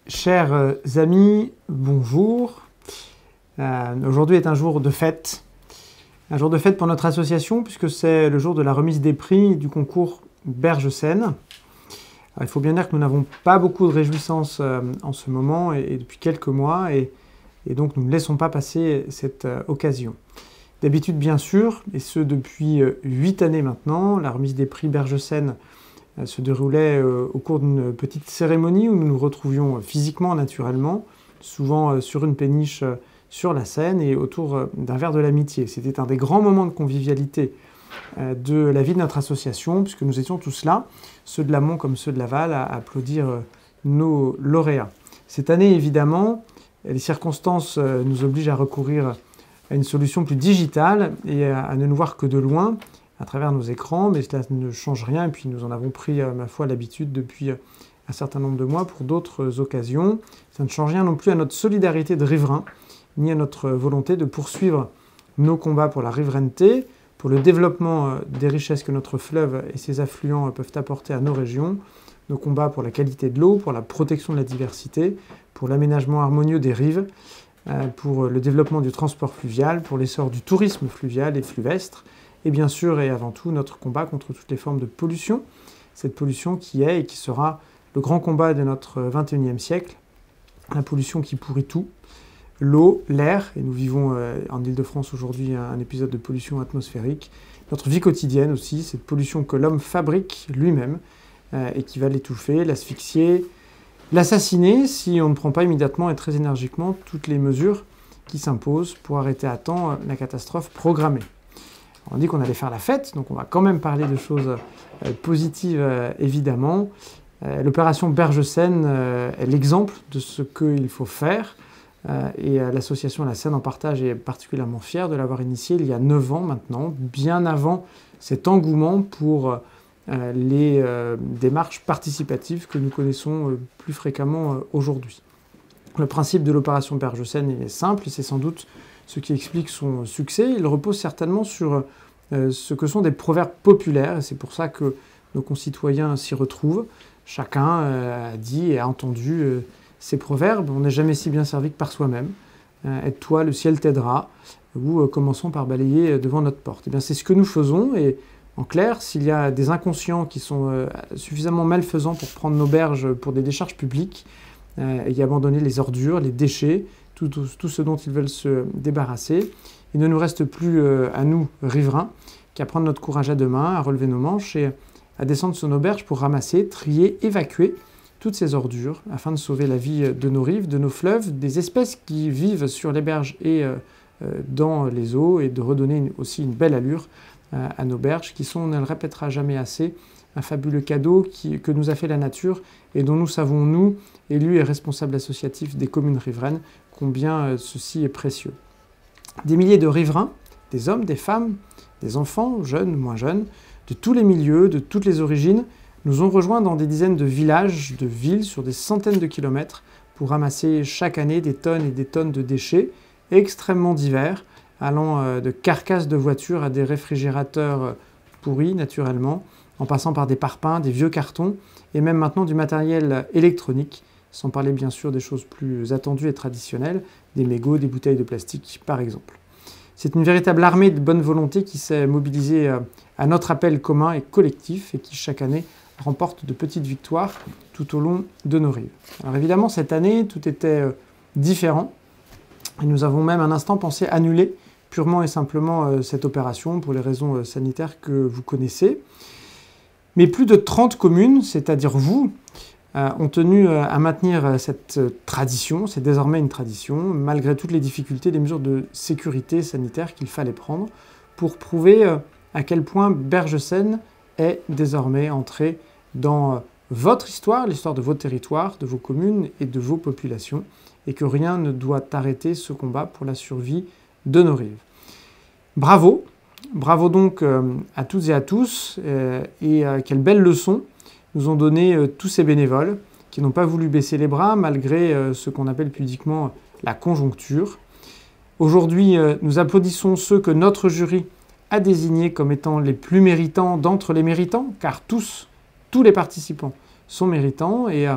Chers amis, bonjour. Aujourd'hui est un jour de fête. Un jour de fête pour notre association puisque c'est le jour de la remise des prix du concours Berge-Seine. Il faut bien dire que nous n'avons pas beaucoup de réjouissances en ce moment et depuis quelques mois et donc nous ne laissons pas passer cette occasion. D'habitude bien sûr, et ce depuis 8 années maintenant, la remise des prix Berge-Seine se déroulait au cours d'une petite cérémonie où nous nous retrouvions physiquement, naturellement, souvent sur une péniche sur la Seine et autour d'un verre de l'amitié. C'était un des grands moments de convivialité de la vie de notre association, puisque nous étions tous là, ceux de l'amont comme ceux de l'aval, à applaudir nos lauréats. Cette année, évidemment, les circonstances nous obligent à recourir à une solution plus digitale et à ne nous voir que de loin, à travers nos écrans, mais cela ne change rien, et puis nous en avons pris, ma foi, l'habitude depuis un certain nombre de mois pour d'autres occasions. Ça ne change rien non plus à notre solidarité de riverains, ni à notre volonté de poursuivre nos combats pour la riverainneté, pour le développement des richesses que notre fleuve et ses affluents peuvent apporter à nos régions, nos combats pour la qualité de l'eau, pour la protection de la diversité, pour l'aménagement harmonieux des rives, pour le développement du transport fluvial, pour l'essor du tourisme fluvial et fluvestre, et bien sûr et avant tout notre combat contre toutes les formes de pollution, cette pollution qui est et qui sera le grand combat de notre 21e siècle, la pollution qui pourrit tout, l'eau, l'air, et nous vivons en Île-de-France aujourd'hui un épisode de pollution atmosphérique, notre vie quotidienne aussi, cette pollution que l'homme fabrique lui-même et qui va l'étouffer, l'asphyxier, l'assassiner si on ne prend pas immédiatement et très énergiquement toutes les mesures qui s'imposent pour arrêter à temps la catastrophe programmée. On dit qu'on allait faire la fête, donc on va quand même parler de choses positives évidemment. L'opération Berge-Seine est l'exemple de ce qu'il faut faire et l'association La Seine en Partage est particulièrement fière de l'avoir initiée il y a 9 ans maintenant, bien avant cet engouement pour les démarches participatives que nous connaissons plus fréquemment aujourd'hui. Le principe de l'opération Berge-Seine est simple et c'est sans doute ce qui explique son succès. Il repose certainement sur ce que sont des proverbes populaires, et c'est pour ça que nos concitoyens s'y retrouvent. Chacun a dit et a entendu ces proverbes. On n'est jamais si bien servi que par soi-même. Aide-toi, le ciel t'aidera. Ou commençons par balayer devant notre porte. Et bien, c'est ce que nous faisons, et en clair, s'il y a des inconscients qui sont suffisamment malfaisants pour prendre nos berges pour des décharges publiques et y abandonner les ordures, les déchets, tout ce dont ils veulent se débarrasser, il ne nous reste plus à nous, riverains, qu'à prendre notre courage à deux mains, à relever nos manches et à descendre sur nos berges pour ramasser, trier, évacuer toutes ces ordures afin de sauver la vie de nos rives, de nos fleuves, des espèces qui vivent sur les berges et dans les eaux et de redonner aussi une belle allure à nos berges qui sont, on ne le répétera jamais assez, un fabuleux cadeau que nous a fait la nature et dont nous savons, nous, élus et responsables associatifs des communes riveraines, combien ceci est précieux. Des milliers de riverains, des hommes, des femmes, des enfants, jeunes, moins jeunes, de tous les milieux, de toutes les origines, nous ont rejoints dans des dizaines de villages, de villes, sur des centaines de kilomètres, pour ramasser chaque année des tonnes et des tonnes de déchets extrêmement divers, allant de carcasses de voitures à des réfrigérateurs pourris, naturellement, en passant par des parpaings, des vieux cartons, et même maintenant du matériel électronique, sans parler bien sûr des choses plus attendues et traditionnelles, des mégots, des bouteilles de plastique par exemple. C'est une véritable armée de bonne volonté qui s'est mobilisée à notre appel commun et collectif et qui chaque année remporte de petites victoires tout au long de nos rives. Alors évidemment cette année tout était différent et nous avons même un instant pensé annuler purement et simplement cette opération pour les raisons sanitaires que vous connaissez. Mais plus de 30 communes, c'est-à-dire vous, ont tenu à maintenir cette tradition, c'est désormais une tradition, malgré toutes les difficultés, les mesures de sécurité sanitaire qu'il fallait prendre pour prouver à quel point Berge-Seine est désormais entrée dans votre histoire, l'histoire de vos territoires, de vos communes et de vos populations, et que rien ne doit arrêter ce combat pour la survie de nos rives. Bravo! Bravo donc à toutes et à tous, et quelle belle leçon nous ont donné tous ces bénévoles qui n'ont pas voulu baisser les bras malgré ce qu'on appelle pudiquement la conjoncture. Aujourd'hui, nous applaudissons ceux que notre jury a désignés comme étant les plus méritants d'entre les méritants, car tous les participants sont méritants, et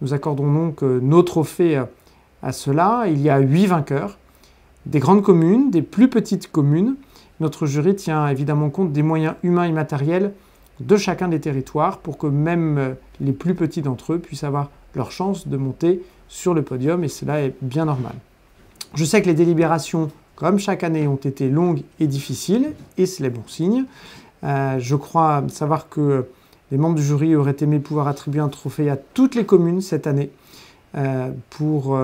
Nous accordons donc nos trophées à cela. Il y a 8 vainqueurs, des grandes communes, des plus petites communes. Notre jury tient évidemment compte des moyens humains et matériels de chacun des territoires pour que même les plus petits d'entre eux puissent avoir leur chance de monter sur le podium, et cela est bien normal. Je sais que les délibérations, comme chaque année, ont été longues et difficiles, et c'est les bons signes. Je crois savoir que les membres du jury auraient aimé pouvoir attribuer un trophée à toutes les communes cette année pour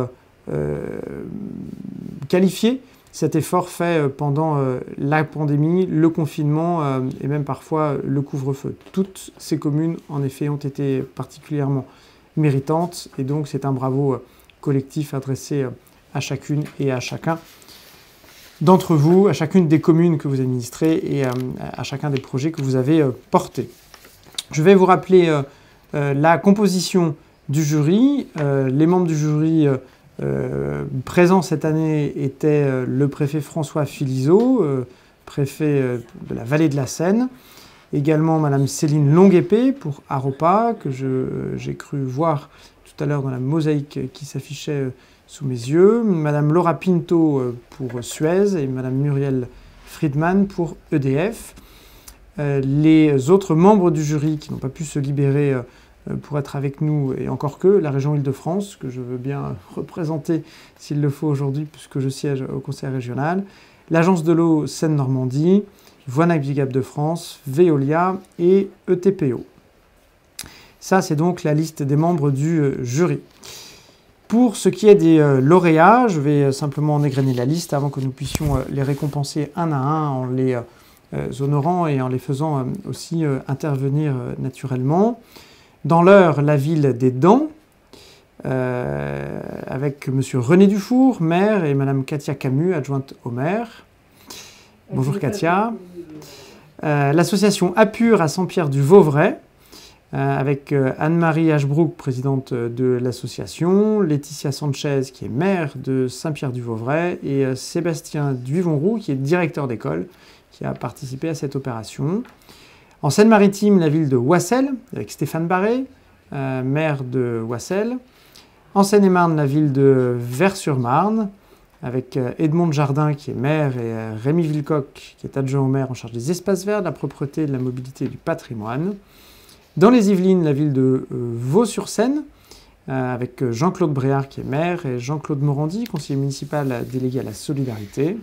qualifier cet effort fait pendant la pandémie, le confinement et même parfois le couvre-feu. Toutes ces communes, en effet, ont été particulièrement méritantes, et donc c'est un bravo collectif adressé à chacune et à chacun d'entre vous, à chacune des communes que vous administrez et à chacun des projets que vous avez portés. Je vais vous rappeler la composition du jury. Les membres du jury présents cette année étaient le préfet François Philizot, préfet de la vallée de la Seine, également Madame Céline Longuepée pour Aropa, que j'ai cru voir tout à l'heure dans la mosaïque qui s'affichait sous mes yeux, Madame Laura Pinto pour Suez et Madame Muriel Friedman pour EDF. Les autres membres du jury qui n'ont pas pu se libérer pour être avec nous, et encore que la région Île-de-France, que je veux bien représenter s'il le faut aujourd'hui puisque je siège au conseil régional, l'agence de l'eau Seine-Normandie, Voies navigables de France, Veolia et ETPO. Ça, c'est donc la liste des membres du jury. Pour ce qui est des lauréats, je vais simplement en égrener la liste avant que nous puissions les récompenser un à un en les honorant et en les faisant aussi intervenir naturellement. Dans l'Eure, la ville des Dents, avec M. René Dufour, maire, et Mme Katia Camus, adjointe au maire. Bonjour Katia. L'association Apur à Saint-Pierre-du-Vauvray, avec Anne-Marie Ashbrook, présidente de l'association, Laetitia Sanchez, qui est maire de Saint-Pierre-du-Vauvray, et Sébastien Duvonroux, qui est directeur d'école, qui a participé à cette opération. En Seine-Maritime, la ville de Oissel, avec Stéphane Barré, maire de Oissel. En Seine-et-Marne, la ville de Vers-sur-Marne, avec Edmond Jardin, qui est maire, et Rémi Villecoq, qui est adjoint au maire en charge des espaces verts, de la propreté, de la mobilité et du patrimoine. Dans les Yvelines, la ville de Vaux-sur-Seine, avec Jean-Claude Bréard, qui est maire, et Jean-Claude Morandi, conseiller municipal délégué à la solidarité.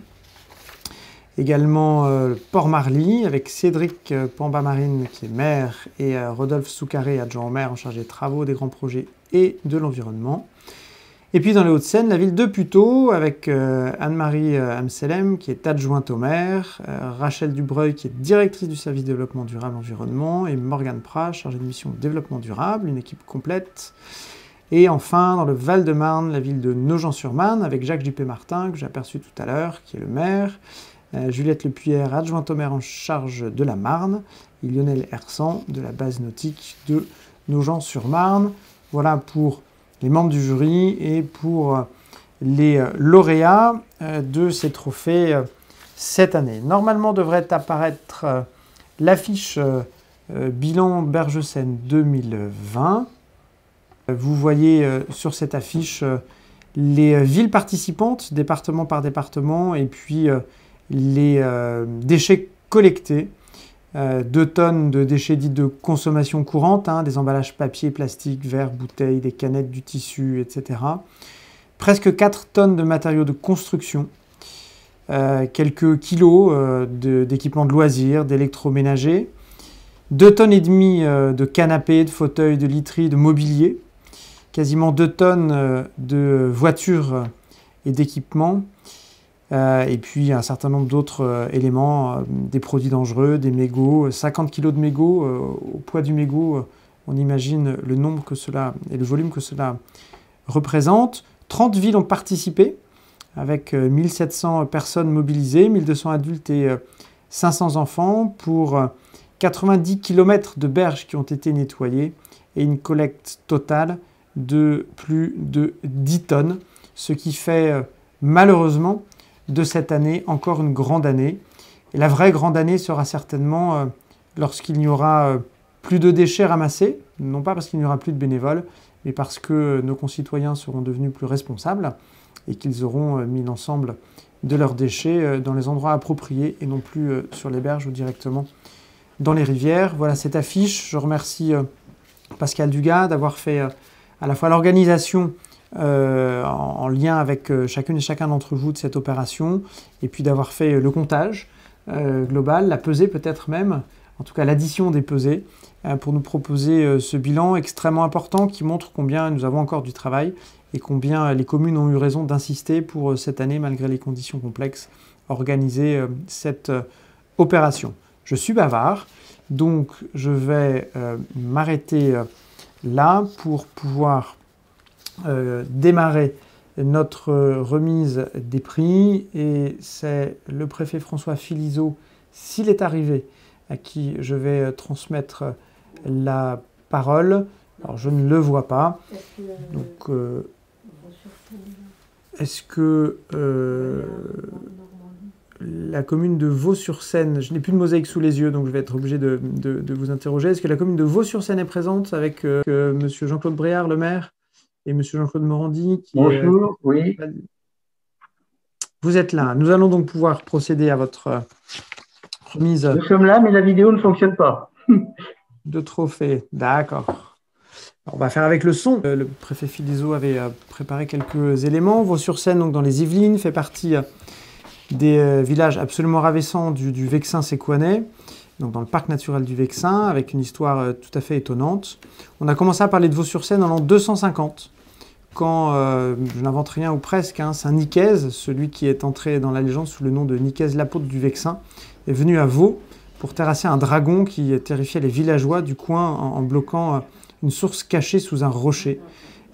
Également Port-Marly, avec Cédric Pambamarine, qui est maire, et Rodolphe Soucaré, adjoint au maire en charge des travaux, des grands projets et de l'environnement. Et puis dans les Hauts-de-Seine, la ville de Puteaux, avec Anne-Marie Amselem, qui est adjointe au maire, Rachel Dubreuil, qui est directrice du service développement durable environnement, et Morgane Prat, chargée de mission développement durable, une équipe complète. Et enfin, dans le Val-de-Marne, la ville de Nogent-sur-Marne, avec Jacques Juppé-Martin, que j'ai aperçu tout à l'heure, qui est le maire, Juliette Lepuyère, adjointe au maire en charge de la Marne, et Lionel Hersan, de la base nautique de Nogent-sur-Marne. Voilà pour les membres du jury et pour les lauréats de ces trophées cette année. Normalement devrait apparaître l'affiche bilan Bergesen 2020. Vous voyez sur cette affiche les villes participantes, département par département, et puis les déchets collectés. 2 tonnes de déchets dits de consommation courante, des emballages papier, plastique, verre, bouteilles, des canettes, du tissu, etc. Presque 4 tonnes de matériaux de construction, quelques kilos d'équipements de loisirs, d'électroménager, 2 tonnes et demie de canapés, de fauteuils, de literie, de mobilier, quasiment 2 tonnes de voitures et d'équipements, et puis un certain nombre d'autres éléments, des produits dangereux, des mégots, 50 kg de mégots. Au poids du mégot, on imagine le nombre que cela et le volume que cela représente. 30 villes ont participé, avec 1700 personnes mobilisées, 1200 adultes et 500 enfants, pour 90 km de berges qui ont été nettoyées et une collecte totale de plus de 10 tonnes, ce qui fait malheureusement de cette année encore une grande année. Et la vraie grande année sera certainement lorsqu'il n'y aura plus de déchets ramassés, non pas parce qu'il n'y aura plus de bénévoles, mais parce que nos concitoyens seront devenus plus responsables et qu'ils auront mis l'ensemble de leurs déchets dans les endroits appropriés et non plus sur les berges ou directement dans les rivières. Voilà cette affiche. Je remercie Pascal Dugas d'avoir fait à la fois l'organisation en lien avec chacune et chacun d'entre vous de cette opération, et puis d'avoir fait le comptage global, la pesée peut-être même, en tout cas l'addition des pesées, pour nous proposer ce bilan extrêmement important qui montre combien nous avons encore du travail et combien les communes ont eu raison d'insister pour cette année, malgré les conditions complexes, organiser cette opération. Je suis bavard, donc je vais m'arrêter là pour pouvoir démarrer notre remise des prix, et c'est le préfet François Philizot, s'il est arrivé, à qui je vais transmettre la parole. Alors je ne le vois pas, donc est-ce que la commune de Vaux-sur-Seine, je n'ai plus de mosaïque sous les yeux, donc je vais être obligé de vous interroger. Est-ce que la commune de Vaux-sur-Seine est présente avec monsieur Jean-Claude Bréard, le maire, et monsieur Jean-Claude Morandi Bonjour, oui. Vous êtes là. Nous allons donc pouvoir procéder à votre remise. Nous sommes là, mais la vidéo ne fonctionne pas. De trophées, d'accord. On va faire avec le son. Le préfet Philizot avait préparé quelques éléments. Vaux-sur-Seine, donc dans les Yvelines, fait partie des villages absolument ravissants du Vexin-Séquanais, donc dans le parc naturel du Vexin, avec une histoire tout à fait étonnante. On a commencé à parler de Vaux-sur-Seine en l'an 250, quand, je n'invente rien ou presque, Saint Nicaise, celui qui est entré dans la légende sous le nom de Nicaise l'apôtre du Vexin, est venu à Vaux pour terrasser un dragon qui terrifiait les villageois du coin en bloquant une source cachée sous un rocher.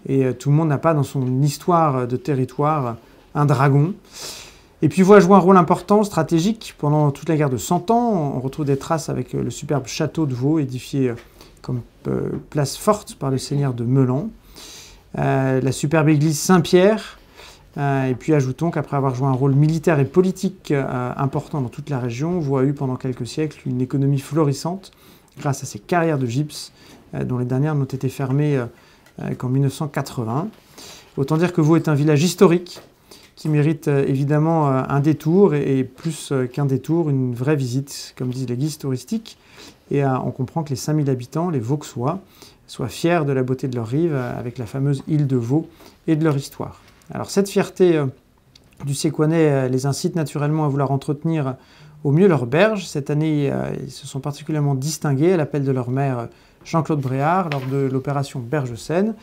Et tout le monde n'a pas dans son histoire de territoire un dragon. Et puis Vaux a joué un rôle important, stratégique, pendant toute la guerre de 100 ans. On retrouve des traces avec le superbe château de Vaux, édifié comme place forte par le seigneur de Meulan. La superbe église Saint-Pierre. Et puis ajoutons qu'après avoir joué un rôle militaire et politique important dans toute la région, Vaux a eu pendant quelques siècles une économie florissante grâce à ses carrières de gypse, dont les dernières n'ont été fermées qu'en 1980. Autant dire que Vaux est un village historique qui mérite évidemment un détour, et plus qu'un détour, une vraie visite, comme disent les guides touristiques. Et on comprend que les 5000 habitants, les Vauxois, soient fiers de la beauté de leurs rives, avec la fameuse île de Vaux et de leur histoire. Alors cette fierté du Séquanais les incite naturellement à vouloir entretenir au mieux leurs berges. Cette année, ils se sont particulièrement distingués à l'appel de leur maire Jean-Claude Bréard lors de l'opération Berge-Seine.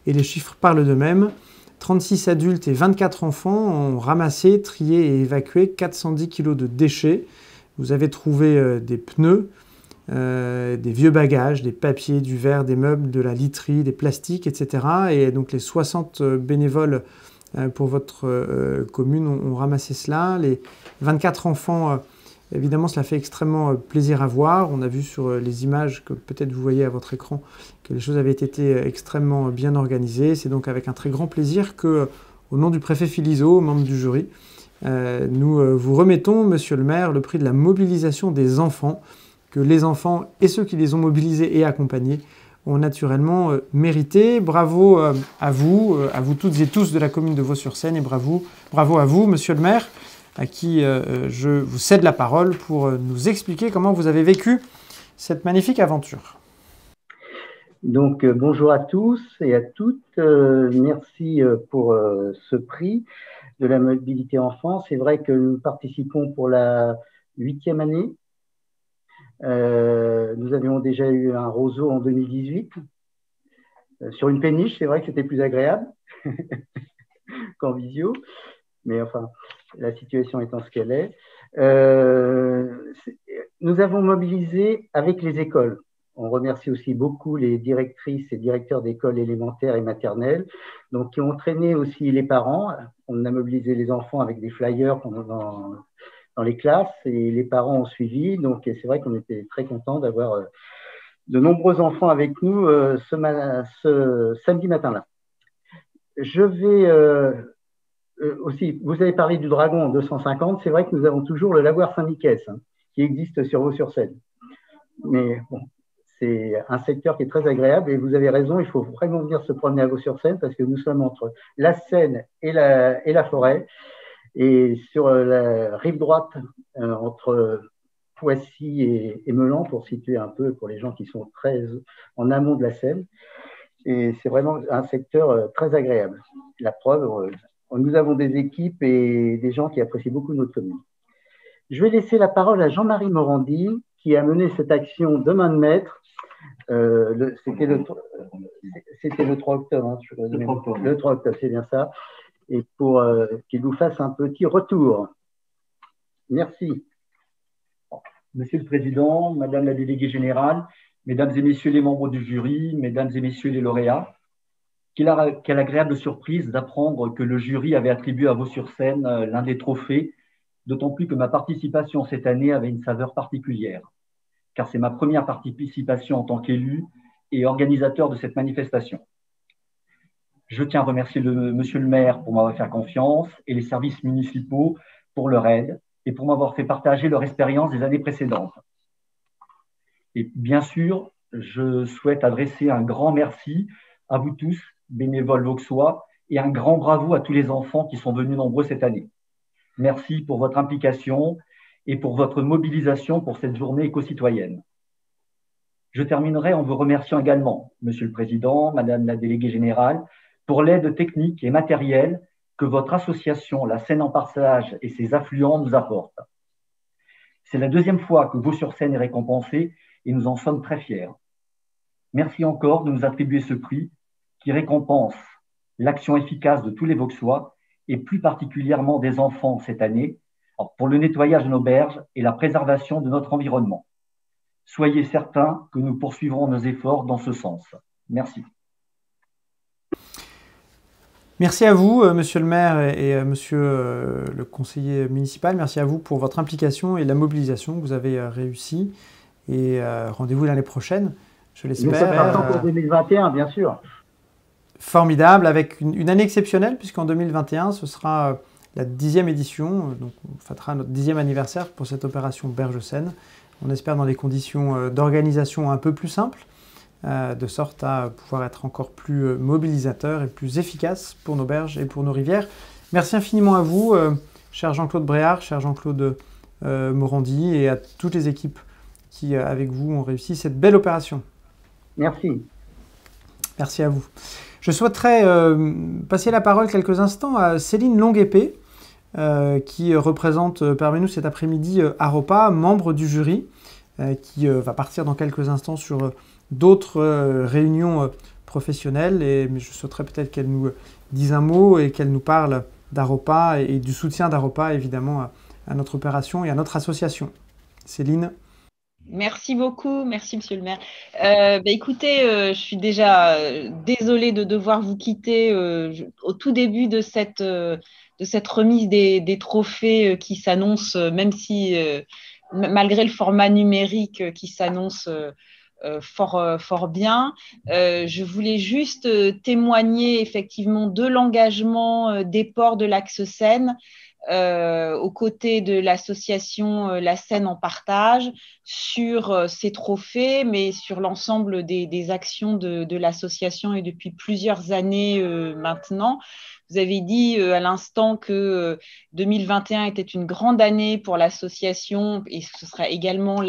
Et les chiffres parlent d'eux-mêmes. 36 adultes et 24 enfants ont ramassé, trié et évacué 410 kg de déchets. Vous avez trouvé des pneus, des vieux bagages, des papiers, du verre, des meubles, de la literie, des plastiques, etc. Et donc les 60 bénévoles pour votre commune ont ramassé cela. Les 24 enfants, évidemment, cela fait extrêmement plaisir à voir. On a vu sur les images que peut-être vous voyez à votre écran que les choses avaient été extrêmement bien organisées. C'est donc avec un très grand plaisir que, au nom du préfet Philizot, membre du jury, nous vous remettons, monsieur le maire, le prix de la mobilisation des enfants, que les enfants et ceux qui les ont mobilisés et accompagnés ont naturellement mérité. Bravo à vous toutes et tous de la commune de Vaux-sur-Seine, et bravo à vous, monsieur le maire, à qui je vous cède la parole pour nous expliquer comment vous avez vécu cette magnifique aventure. Donc, bonjour à tous et à toutes. Merci pour ce prix de la mobilité enfant. C'est vrai que nous participons pour la 8e année. Nous avions déjà eu un roseau en 2018 sur une péniche. C'est vrai que c'était plus agréable qu'en visio, mais enfin, la situation étant ce qu'elle est. Nous avons mobilisé avec les écoles. On remercie aussi beaucoup les directrices et directeurs d'écoles élémentaires et maternelles, donc qui ont entraîné aussi les parents. On a mobilisé les enfants avec des flyers dans les classes, et les parents ont suivi. Donc c'est vrai qu'on était très contents d'avoir de nombreux enfants avec nous ce samedi matin-là. Je vais aussi, vous avez parlé du dragon en 250. C'est vrai que nous avons toujours le lavoir Saint-Nicaise qui existe sur Vaux-sur-Seine. Mais bon, c'est un secteur qui est très agréable et vous avez raison, il faut vraiment venir se promener à Vaux-sur-Seine parce que nous sommes entre la Seine et la forêt. Et sur la rive droite, entre Poissy et Meulan, pour situer un peu pour les gens qui sont très en amont de la Seine. Et c'est vraiment un secteur très agréable. La preuve, nous avons des équipes et des gens qui apprécient beaucoup notre commune. Je vais laisser la parole à Jean-Marie Morandi, qui a mené cette action de main de maître. C'était le 3 octobre. Hein, le 3 octobre, c'est bien ça. Et pour qu'il nous fasse un petit retour. Merci. Monsieur le Président, Madame la déléguée générale, Mesdames et Messieurs les membres du jury, Mesdames et Messieurs les lauréats, quelle agréable surprise d'apprendre que le jury avait attribué à Vaux-sur-Seine l'un des trophées, d'autant plus que ma participation cette année avait une saveur particulière, car c'est ma première participation en tant qu'élu et organisateur de cette manifestation. Je tiens à remercier Monsieur le maire pour m'avoir fait confiance et les services municipaux pour leur aide et pour m'avoir fait partager leur expérience des années précédentes. Et bien sûr, je souhaite adresser un grand merci à vous tous, bénévoles vauxois, et un grand bravo à tous les enfants qui sont venus nombreux cette année. Merci pour votre implication et pour votre mobilisation pour cette journée éco-citoyenne. Je terminerai en vous remerciant également, Monsieur le Président, Madame la déléguée générale, pour l'aide technique et matérielle que votre association, la Seine en Partage et ses affluents nous apportent. C'est la deuxième fois que Vaux-sur-Seine est récompensé et nous en sommes très fiers. Merci encore de nous attribuer ce prix qui récompense l'action efficace de tous les Vauxois et plus particulièrement des enfants cette année pour le nettoyage de nos berges et la préservation de notre environnement. Soyez certains que nous poursuivrons nos efforts dans ce sens. Merci. Merci à vous, monsieur le maire et monsieur le conseiller municipal. Merci à vous pour votre implication et la mobilisation que vous avez réussi. Et rendez-vous l'année prochaine, je l'espère. Nous sommes partants pour 2021, bien sûr. Formidable, avec une année exceptionnelle, puisqu'en 2021, ce sera la 10e édition. Donc, on fêtera notre 10e anniversaire pour cette opération Berge-Seine. On espère dans des conditions d'organisation un peu plus simples, de sorte à pouvoir être encore plus mobilisateur et plus efficace pour nos berges et pour nos rivières. Merci infiniment à vous, cher Jean-Claude Bréard, cher Jean-Claude Morandi, et à toutes les équipes qui, avec vous, ont réussi cette belle opération. Merci. Merci à vous. Je souhaiterais passer la parole quelques instants à Céline Longue-Épée, qui représente parmi nous cet après-midi Aropa, membre du jury, qui va partir dans quelques instants sur d'autres réunions professionnelles. Mais je souhaiterais peut-être qu'elle nous dise un mot et qu'elle nous parle d'Aropa et du soutien d'Aropa, évidemment, à notre opération et à notre association. Céline. Merci beaucoup, merci Monsieur le maire. Écoutez, je suis déjà désolée de devoir vous quitter au tout début de cette remise des trophées qui s'annonce, même si malgré le format numérique qui s'annonce fort bien. Je voulais juste témoigner effectivement de l'engagement des ports de l'Axe Seine, aux côtés de l'association La Seine en Partage sur ces trophées, mais sur l'ensemble des actions de l'association et depuis plusieurs années maintenant. Vous avez dit à l'instant que 2021 était une grande année pour l'association et ce sera également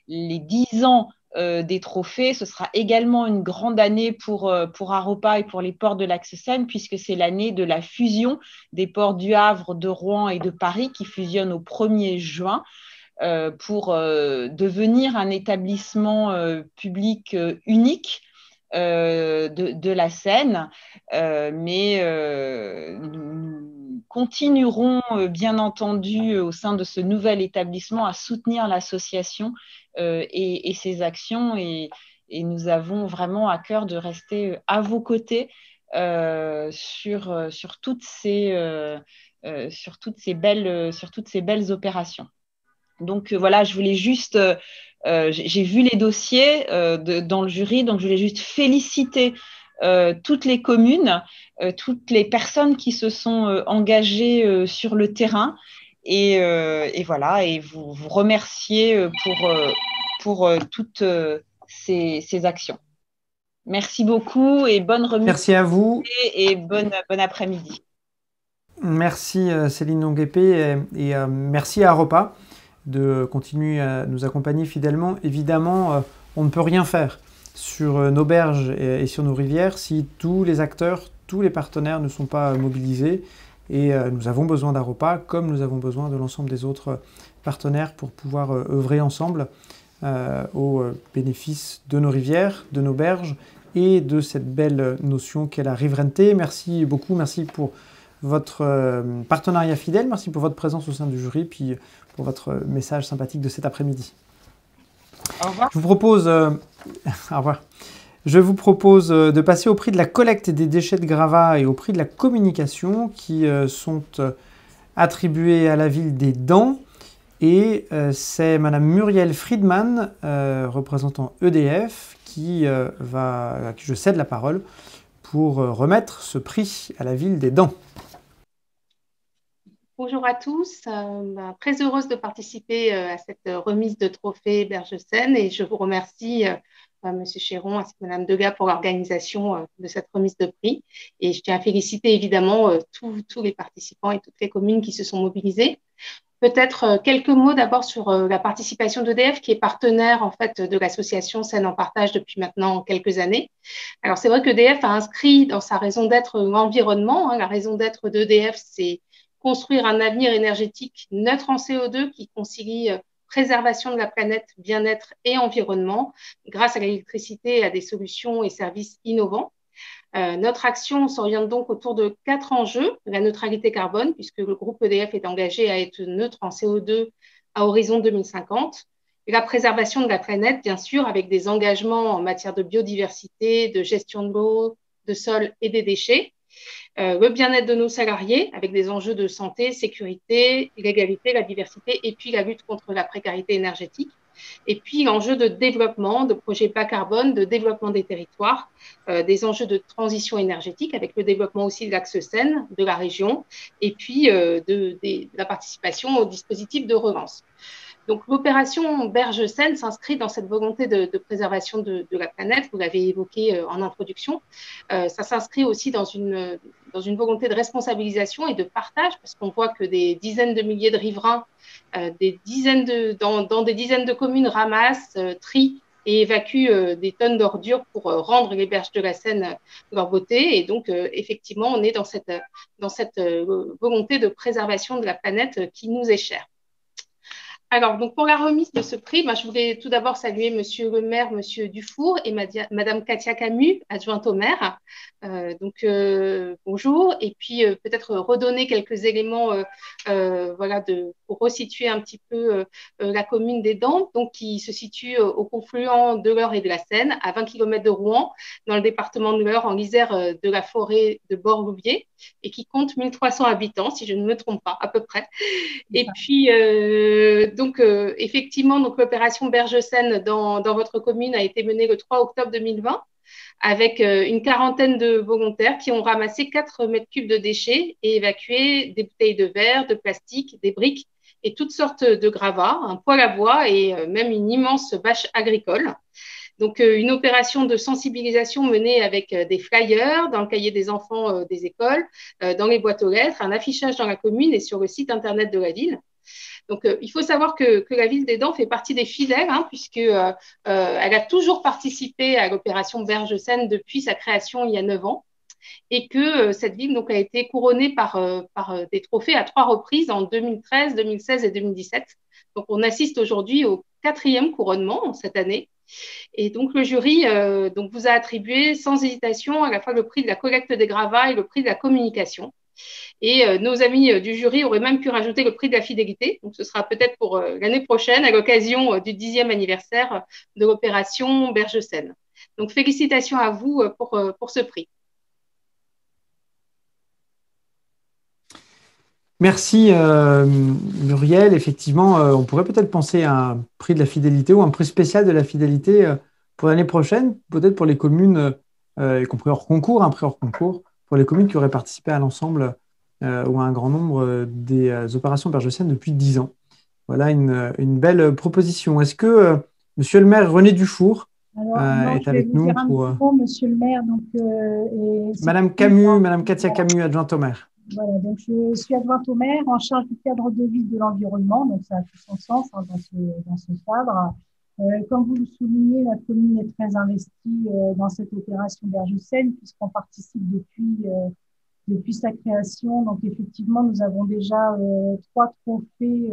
les 10 ans des trophées. Ce sera également une grande année pour Aropa et pour les ports de l'Axe Seine, puisque c'est l'année de la fusion des ports du Havre, de Rouen et de Paris qui fusionnent au 1er juin pour devenir un établissement public unique de la Seine. Nous continuerons bien entendu au sein de ce nouvel établissement à soutenir l'association et ses actions et nous avons vraiment à cœur de rester à vos côtés sur toutes ces belles opérations. Donc voilà, je voulais juste, j'ai vu les dossiers dans le jury, donc je voulais juste féliciter toutes les communes, toutes les personnes qui se sont engagées sur le terrain et voilà, et vous remercier pour toute ces actions. Merci beaucoup et bonne remise. Merci à vous. Et bon après-midi. Merci Céline Longuepé et merci à Aropa de continuer à nous accompagner fidèlement. Évidemment, on ne peut rien faire sur nos berges et sur nos rivières si tous les acteurs, tous les partenaires ne sont pas mobilisés. Et nous avons besoin d'Aropa comme nous avons besoin de l'ensemble des autres partenaires pour pouvoir œuvrer ensemble au bénéfice de nos rivières, de nos berges et de cette belle notion qu'est la riverainteté. Merci beaucoup, merci pour votre partenariat fidèle, merci pour votre présence au sein du jury, puis pour votre message sympathique de cet après-midi. Au revoir. Je vous propose, au revoir. Je vous propose de passer au prix de la collecte des déchets de gravats et au prix de la communication qui sont attribués à la ville des Dents. Et c'est Madame Muriel Friedman, représentant EDF, à qui je cède la parole pour remettre ce prix à la ville des Dents. Bonjour à tous, très heureuse de participer à cette remise de trophée Bergesen et je vous remercie Monsieur Chéron ainsi que Madame Degas pour l'organisation de cette remise de prix. Et je tiens à féliciter évidemment tous les participants et toutes les communes qui se sont mobilisées. Peut-être quelques mots d'abord sur la participation d'EDF qui est partenaire en fait de l'association Seine en Partage depuis maintenant quelques années. Alors c'est vrai qu'EDF a inscrit dans sa raison d'être l'environnement. La raison d'être d'EDF, c'est construire un avenir énergétique neutre en CO2 qui concilie préservation de la planète, bien-être et environnement grâce à l'électricité et à des solutions et services innovants. Notre action s'oriente donc autour de 4 enjeux. La neutralité carbone, puisque le groupe EDF est engagé à être neutre en CO2 à horizon 2050. Et la préservation de la planète, bien sûr, avec des engagements en matière de biodiversité, de gestion de l'eau, de sol et des déchets. Le bien-être de nos salariés avec des enjeux de santé, sécurité, l'égalité, la diversité et puis la lutte contre la précarité énergétique. Et puis l'enjeu de développement, de projets bas carbone, de développement des territoires, des enjeux de transition énergétique avec le développement aussi de l'axe Seine, de la région et puis de la participation au dispositif de relance. Donc, l'opération Bergesen s'inscrit dans cette volonté de préservation de la planète, vous l'avez évoqué en introduction. Ça s'inscrit aussi dans une volonté de responsabilisation et de partage, parce qu'on voit que des dizaines de milliers de riverains, dans des dizaines de communes ramassent, trient et évacuent des tonnes d'ordures pour rendre les berges de la Seine leur beauté. Et donc, effectivement, on est dans cette volonté de préservation de la planète qui nous est chère. Alors, donc pour la remise de ce prix, je voulais tout d'abord saluer Monsieur le maire, Monsieur Dufour et Madame Katia Camus, adjointe au maire. Bonjour. Et puis peut-être redonner quelques éléments pour resituer un petit peu la commune des Dents, donc qui se situe au confluent de l'Eure et de la Seine, à 20 km de Rouen, dans le département de l'Eure, en lisière de la forêt de Bort-Louviers, et qui compte 1300 habitants, si je ne me trompe pas, à peu près. Et puis, effectivement, l'opération Bergesen dans votre commune a été menée le 3 octobre 2020 avec une quarantaine de volontaires qui ont ramassé 4 mètres cubes de déchets et évacué des bouteilles de verre, de plastique, des briques et toutes sortes de gravats, un poêle à bois et même une immense bâche agricole. Donc, une opération de sensibilisation menée avec des flyers dans le cahier des enfants des écoles, dans les boîtes aux lettres, un affichage dans la commune et sur le site internet de la ville. Donc, il faut savoir que la ville des Dents fait partie des fidèles, puisqu'elle a toujours participé à l'opération Bergesen depuis sa création il y a 9 ans, et que cette ville donc, a été couronnée par des trophées à 3 reprises en 2013, 2016 et 2017. Donc, on assiste aujourd'hui au 4e couronnement cette année. Et donc, le jury vous a attribué sans hésitation à la fois le prix de la collecte des gravats et le prix de la communication. Et nos amis du jury auraient même pu rajouter le prix de la fidélité. Donc, ce sera peut-être pour l'année prochaine, à l'occasion du 10e anniversaire de l'opération Bergesen. Donc, félicitations à vous pour ce prix. Merci Muriel. Effectivement, on pourrait peut-être penser à un prix de la fidélité ou un prix spécial de la fidélité pour l'année prochaine, peut-être pour les communes, y compris hors concours, un prix hors concours, pour les communes qui auraient participé à l'ensemble ou à un grand nombre des opérations Bergesen depuis 10 ans. Voilà une belle proposition. Est-ce que Monsieur le maire René Dufour Alors, non, est je vais avec vous nous dire un pour petit mot, Monsieur le maire. Donc, et c'est Madame Camus, Madame Katia Camus, adjointe au maire. voilà, donc je suis adjointe au maire en charge du cadre de vie de l'environnement, donc ça a tout son sens dans ce cadre. Comme vous le soulignez, notre commune est très investie dans cette opération Berge-Seine puisqu'on participe depuis sa création. Donc effectivement, nous avons déjà 3 trophées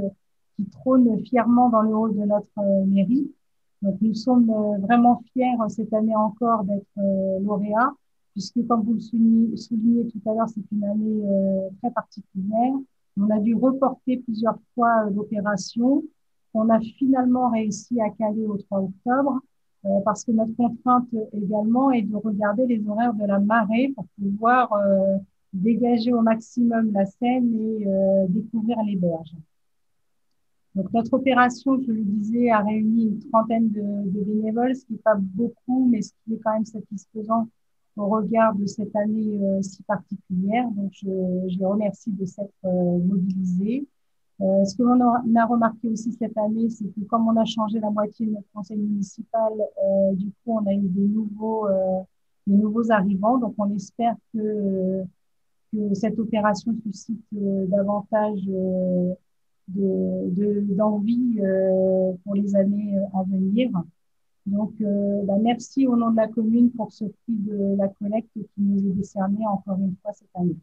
qui trônent fièrement dans le hall de notre mairie. Donc nous sommes vraiment fiers cette année encore d'être lauréats puisque comme vous le soulignez tout à l'heure, c'est une année très particulière. On a dû reporter plusieurs fois l'opération. On a finalement réussi à caler au 3 octobre parce que notre contrainte également est de regarder les horaires de la marée pour pouvoir dégager au maximum la Seine et découvrir les berges. Donc, notre opération, je le disais, a réuni une trentaine de bénévoles, ce qui n'est pas beaucoup, mais ce qui est quand même satisfaisant au regard de cette année si particulière. Donc, je les remercie de s'être mobilisés. Ce que l'on a remarqué aussi cette année, c'est que comme on a changé la moitié de notre conseil municipal, du coup, on a eu des nouveaux arrivants. Donc, on espère que cette opération suscite davantage d'envie pour les années à venir. Donc, merci au nom de la commune pour ce prix de la collecte qui nous est décerné encore une fois cette année.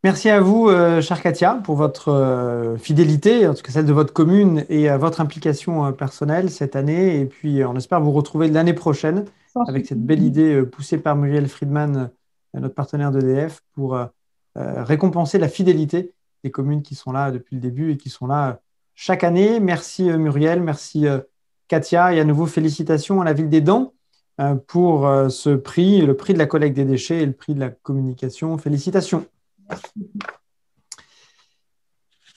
Merci à vous, chère Katia, pour votre fidélité, en tout cas celle de votre commune, et votre implication personnelle cette année. Et puis, on espère vous retrouver l'année prochaine avec cette belle idée poussée par Muriel Friedman, notre partenaire d'EDF, pour récompenser la fidélité des communes qui sont là depuis le début et qui sont là chaque année. Merci Muriel, merci Katia, et à nouveau félicitations à la Ville d'Édent pour ce prix, le prix de la collecte des déchets et le prix de la communication. Félicitations.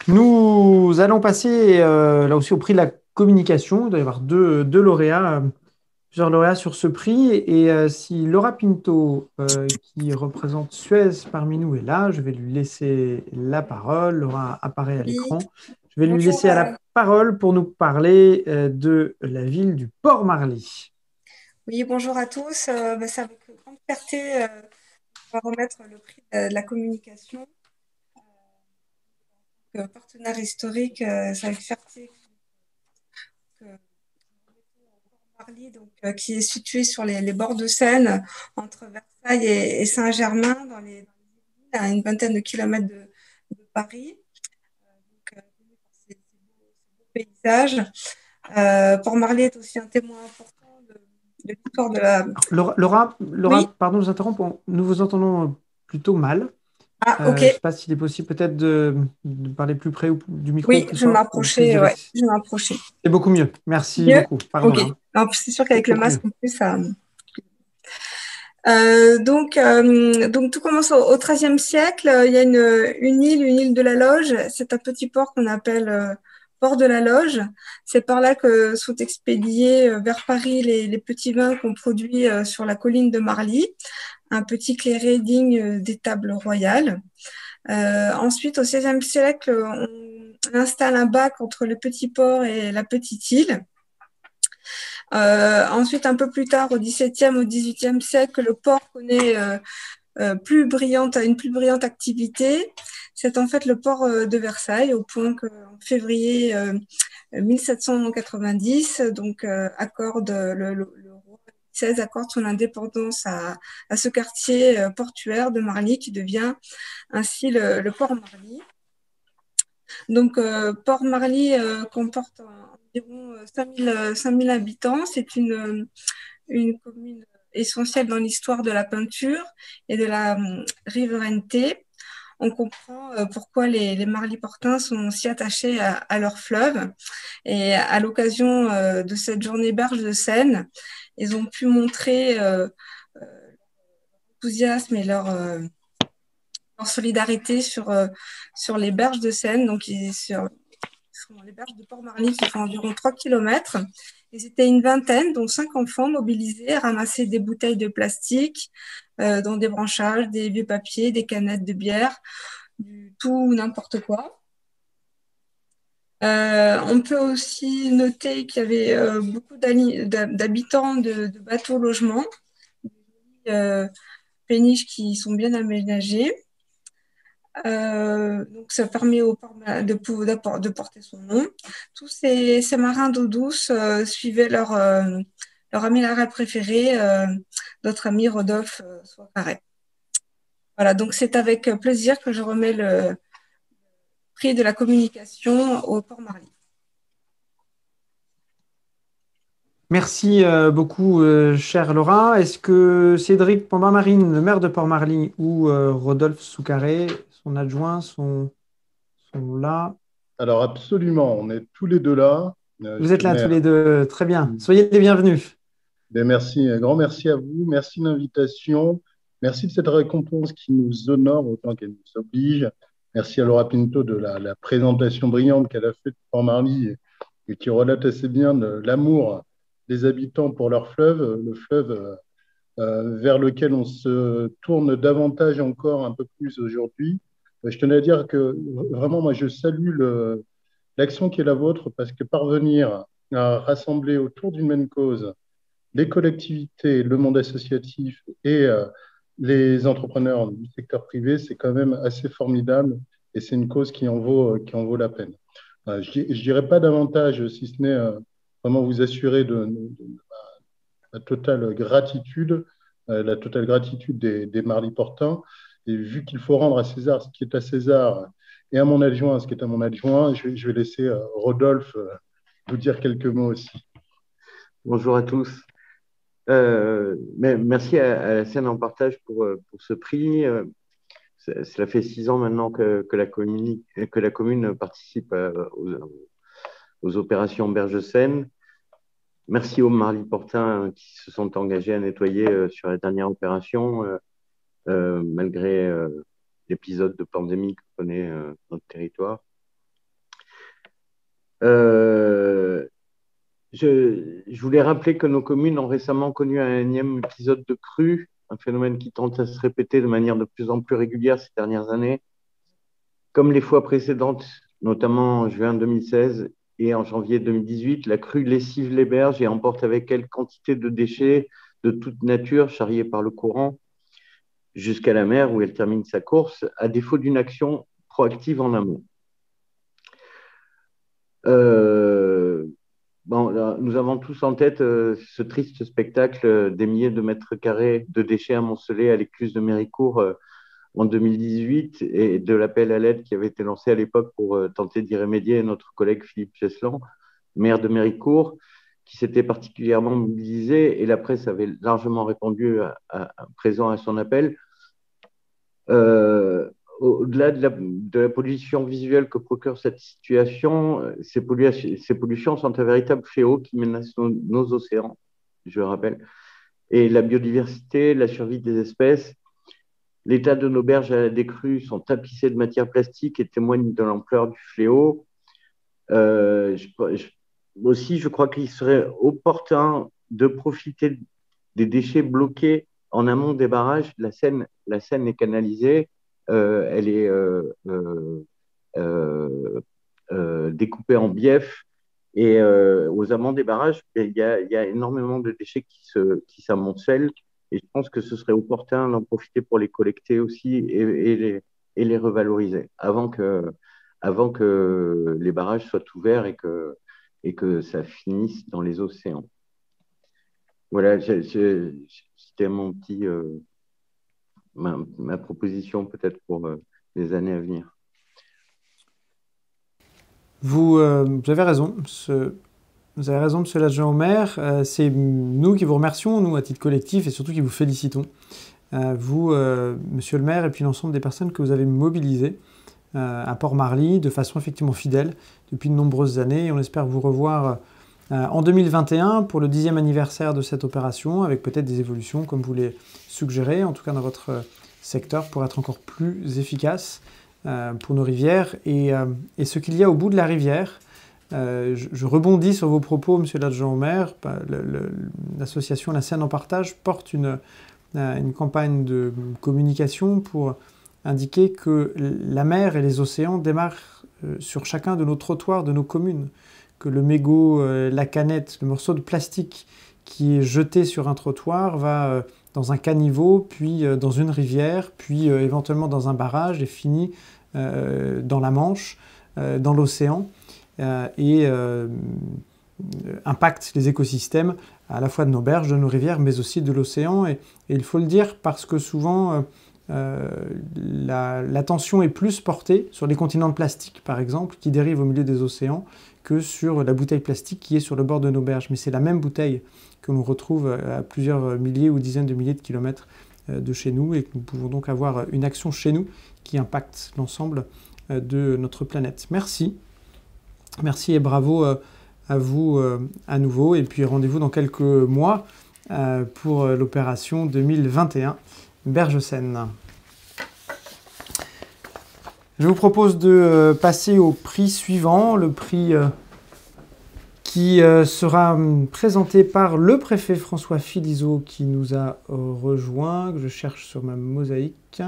Nous allons passer là aussi au prix de la communication. Il doit y avoir deux lauréats, plusieurs lauréats sur ce prix. Et si Laura Pinto, qui représente Suez parmi nous, est là, je vais lui laisser la parole. Laura apparaît à l'écran. Je vais lui laisser la parole pour nous parler de la ville du Port-Marly. Oui, bonjour à tous. C'est avec grande fierté qu'on va remettre le prix de la communication. Partenaire historique, c'est avec fierté que Port-Marly, donc, qui est situé sur les bords de Seine, entre Versailles et Saint-Germain, à une vingtaine de kilomètres de Paris. Donc, ces beaux paysages. Port-Marly est aussi un témoin important de l'histoire de la... Laura, Oui. Pardon de vous interrompre, nous vous entendons plutôt mal. Ah, ok. Je ne sais pas s'il est possible peut-être de parler plus près du micro. Oui, je vais m'approcher. Ouais, je vais m'approcher. C'est beaucoup mieux. Merci beaucoup. Pardon. Ok. Hein. C'est sûr qu'avec le masque, en plus, ça... Donc, tout commence au XIIIe siècle. Il y a une île de la Loge. C'est un petit port qu'on appelle port de la Loge. C'est par là que sont expédiés vers Paris les petits vins qu'on produit sur la colline de Marly, un petit clairé digne des tables royales. Ensuite, au XVIe siècle, on installe un bac entre le petit port et la petite île. Ensuite, un peu plus tard, au XVIIe, au XVIIIe siècle, le port connaît une plus brillante activité. C'est en fait le port de Versailles, au point qu'en février 1790, donc accorde le roi XVI accorde son indépendance à ce quartier portuaire de Marly, qui devient ainsi le port Marly. Donc, Port Marly comporte environ 5000 habitants. C'est une commune essentielle dans l'histoire de la peinture et de la riverainteté. On comprend pourquoi les Marlyportains sont si attachés à leur fleuve. Et à l'occasion de cette journée berge de Seine, ils ont pu montrer leur enthousiasme et leur solidarité sur les berges de Seine, donc sur les berges de Port-Marly, qui font environ 3 km. Ils étaient une vingtaine, dont 5 enfants mobilisés à ramasser des bouteilles de plastique, dans des branchages, des vieux papiers, des canettes de bière, du tout n'importe quoi. On peut aussi noter qu'il y avait beaucoup d'habitants de bateaux-logements, péniches qui sont bien aménagées. Donc, ça permet au port de porter son nom. Tous ces marins d'eau douce suivaient leur amiral préféré, notre ami Rodolphe Soicaré. Voilà, donc c'est avec plaisir que je remets le prix de la communication au Port Marly. Merci beaucoup, chère Laura. Est-ce que Cédric Pambin-Marine, le maire de Port-Marly, ou Rodolphe Soucaré, son adjoint, sont là? Alors absolument, on est tous les deux là. Vous êtes là tous les deux, très bien. Mm. Soyez les bienvenus. Merci, un grand merci à vous, merci de l'invitation, merci de cette récompense qui nous honore autant qu'elle nous oblige. Merci à Laura Pinto de la présentation brillante qu'elle a faite de Port-Marly et qui relate assez bien l'amour des habitants pour leur fleuve, le fleuve vers lequel on se tourne davantage encore un peu plus aujourd'hui. Je tenais à dire que vraiment, moi, je salue l'action qui est la vôtre parce que parvenir à rassembler autour d'une même cause les collectivités, le monde associatif et les entrepreneurs du secteur privé, c'est quand même assez formidable et c'est une cause qui en vaut la peine. Je ne dirais pas davantage, si ce n'est vraiment vous assurer de la totale gratitude des Marly-Portins. Et vu qu'il faut rendre à César ce qui est à César et à mon adjoint ce qui est à mon adjoint, je vais laisser Rodolphe vous dire quelques mots aussi. Bonjour à tous. Merci à la scène en partage pour ce prix. Cela fait 6 ans maintenant que la commune participe aux opérations Berge-Seine. Merci aux Marly-Portins qui se sont engagés à nettoyer sur la dernière opération, malgré l'épisode de pandémie que connaît notre territoire. Je voulais rappeler que nos communes ont récemment connu un énième épisode de crue, un phénomène qui tente à se répéter de manière de plus en plus régulière ces dernières années. Comme les fois précédentes, notamment en juin 2016 et en janvier 2018, la crue lessive les berges et emporte avec elle quantité de déchets de toute nature charriés par le courant jusqu'à la mer où elle termine sa course, à défaut d'une action proactive en amont. Nous avons tous en tête ce triste spectacle des milliers de mètres carrés de déchets amoncelés à l'écluse de Méricourt en 2018 et de l'appel à l'aide qui avait été lancé à l'époque pour tenter d'y remédier notre collègue Philippe Cheslan, maire de Méricourt, qui s'était particulièrement mobilisé et la presse avait largement répondu présent à son appel. Au-delà de la pollution visuelle que procure cette situation, ces pollutions sont un véritable fléau qui menace nos océans, je le rappelle, et la biodiversité, la survie des espèces. L'état de nos berges à la décrue sont tapissés de matières plastiques et témoignent de l'ampleur du fléau. Aussi, je crois qu'il serait opportun de profiter des déchets bloqués en amont des barrages. La Seine est canalisée. Elle est découpée en biefs et aux amont des barrages, il y a énormément de déchets qui s'amoncellent et je pense que ce serait opportun d'en profiter pour les collecter aussi et les revaloriser avant que les barrages soient ouverts et que ça finisse dans les océans. Voilà, c'était mon petit... ma proposition peut-être pour les années à venir. Vous avez raison. Vous avez raison, monsieur l'adjoint au maire. C'est nous qui vous remercions, nous, à titre collectif, et surtout qui vous félicitons. Vous, monsieur le maire, et puis l'ensemble des personnes que vous avez mobilisées à Port-Marly de façon effectivement fidèle depuis de nombreuses années. Et on espère vous revoir en 2021 pour le 10e anniversaire de cette opération, avec peut-être des évolutions, comme vous les suggérez, en tout cas dans votre secteur, pour être encore plus efficace pour nos rivières et ce qu'il y a au bout de la rivière. Je rebondis sur vos propos, monsieur l'adjoint au maire. L'association La Seine en Partage porte une campagne de communication pour indiquer que la mer et les océans sur chacun de nos trottoirs de nos communes, que le mégot, la canette, le morceau de plastique qui est jeté sur un trottoir va dans un caniveau, puis dans une rivière, puis éventuellement dans un barrage et finit dans la Manche, dans l'océan, et impacte les écosystèmes à la fois de nos berges, de nos rivières, mais aussi de l'océan. Et il faut le dire parce que souvent, l'attention est plus portée sur les continents de plastique, par exemple, qui dérivent au milieu des océans, que sur la bouteille plastique qui est sur le bord de nos berges. Mais c'est la même bouteille que l'on retrouve à plusieurs milliers ou dizaines de milliers de kilomètres de chez nous, et que nous pouvons donc avoir une action chez nous qui impacte l'ensemble de notre planète. Merci. Merci et bravo à vous à nouveau. Et puis rendez-vous dans quelques mois pour l'opération 2021 Berge Seine. Je vous propose de passer au prix suivant, le prix qui sera présenté par le préfet François Philizot qui nous a rejoint, que je cherche sur ma mosaïque.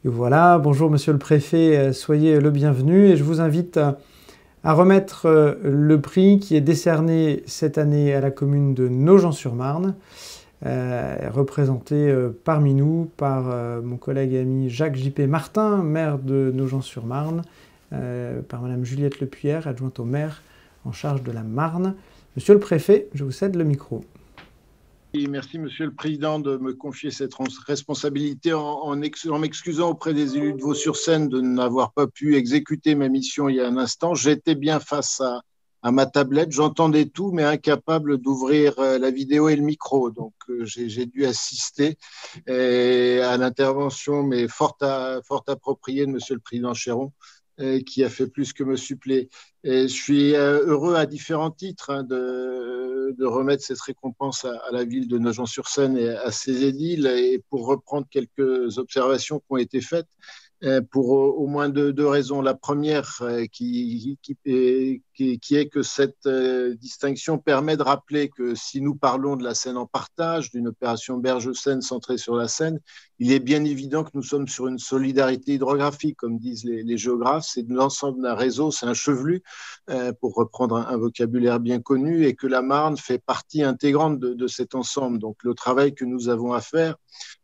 Et voilà, bonjour monsieur le préfet, soyez le bienvenu et je vous invite à remettre le prix qui est décerné cette année à la commune de Nogent-sur-Marne, représenté parmi nous par mon collègue et ami Jacques J.P. Martin, maire de Nogent-sur-Marne, par madame Juliette Lepuyère, adjointe au maire en charge de la Marne. Monsieur le préfet, je vous cède le micro. Merci, Monsieur le Président, de me confier cette responsabilité en m'excusant auprès des élus de Vaux-sur-Seine de n'avoir pas pu exécuter ma mission il y a un instant. J'étais bien face à ma tablette, j'entendais tout, mais incapable d'ouvrir la vidéo et le micro. Donc, j'ai dû assister à l'intervention, mais fort appropriée de Monsieur le Président Chéron, qui a fait plus que me suppléer. Et je suis heureux à différents titres de remettre cette récompense à la ville de Nogent-sur-Seine et à ses édiles, et pour reprendre quelques observations qui ont été faites, pour au moins deux raisons. La première, qui est que cette distinction permet de rappeler que si nous parlons de la Seine en partage, d'une opération Berge-Seine centrée sur la Seine, il est bien évident que nous sommes sur une solidarité hydrographique, comme disent les géographes. C'est l'ensemble d'un réseau, c'est un chevelu, pour reprendre un vocabulaire bien connu, et que la Marne fait partie intégrante de cet ensemble. Donc le travail que nous avons à faire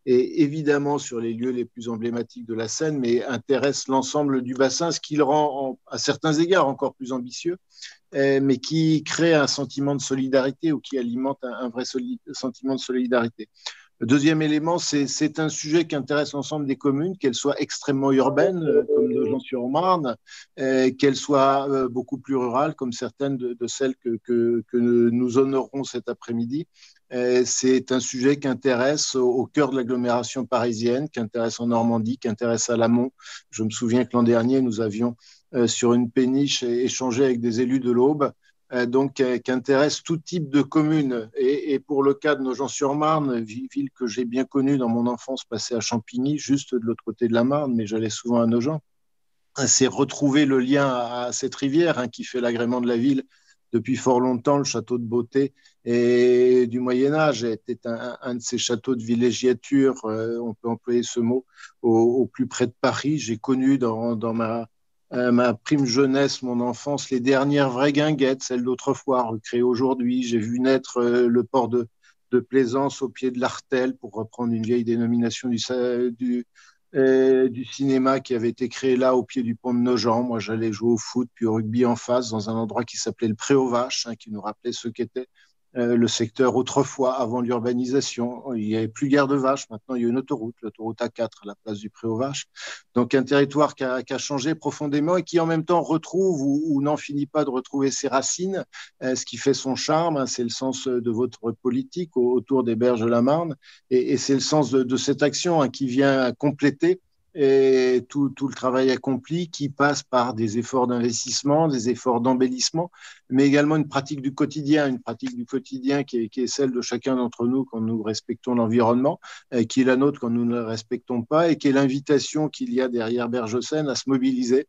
est évidemment sur les lieux les plus emblématiques de la Seine, mais intéresse l'ensemble du bassin, ce qui le rend à certains égards encore plus ambitieux, mais qui crée un sentiment de solidarité, ou qui alimente un vrai sentiment de solidarité. Le deuxième élément, c'est un sujet qui intéresse l'ensemble des communes, qu'elles soient extrêmement urbaines, comme Nogent-sur-Marne, qu'elles soient beaucoup plus rurales, comme certaines de celles que nous honorons cet après-midi. C'est un sujet qui intéresse au cœur de l'agglomération parisienne, qui intéresse en Normandie, qui intéresse à l'amont. Je me souviens que l'an dernier, nous avions sur une péniche échangé avec des élus de l'Aube, donc qui intéresse tout type de communes. Et pour le cas de Nogent-sur-Marne, ville que j'ai bien connue dans mon enfance, passée à Champigny, juste de l'autre côté de la Marne, mais j'allais souvent à Nogent, c'est retrouver le lien à cette rivière qui fait l'agrément de la ville depuis fort longtemps. Le château de Beauté et du Moyen-Âge était un de ces châteaux de villégiature, on peut employer ce mot, au plus près de Paris. J'ai connu dans ma prime jeunesse, mon enfance, les dernières vraies guinguettes, celles d'autrefois, recréées aujourd'hui. J'ai vu naître le port de Plaisance au pied de l'Artel, pour reprendre une vieille dénomination du cinéma qui avait été créé là, au pied du pont de Nogent. Moi, j'allais jouer au foot puis au rugby en face, dans un endroit qui s'appelait le Pré aux Vaches, qui nous rappelait ce qu'était le secteur autrefois, avant l'urbanisation. Il n'y avait plus guère de vaches, maintenant il y a une autoroute, l'autoroute A4 à la place du Pré aux Vaches. Donc un territoire qui a changé profondément, et qui en même temps retrouve ou n'en finit pas de retrouver ses racines, ce qui fait son charme. C'est le sens de votre politique autour des berges de la Marne, et c'est le sens de cette action qui vient compléter et tout le travail accompli, qui passe par des efforts d'investissement, des efforts d'embellissement, mais également une pratique du quotidien qui est celle de chacun d'entre nous quand nous respectons l'environnement, qui est la nôtre quand nous ne le respectons pas, et qui est l'invitation qu'il y a derrière Berge-Seine à se mobiliser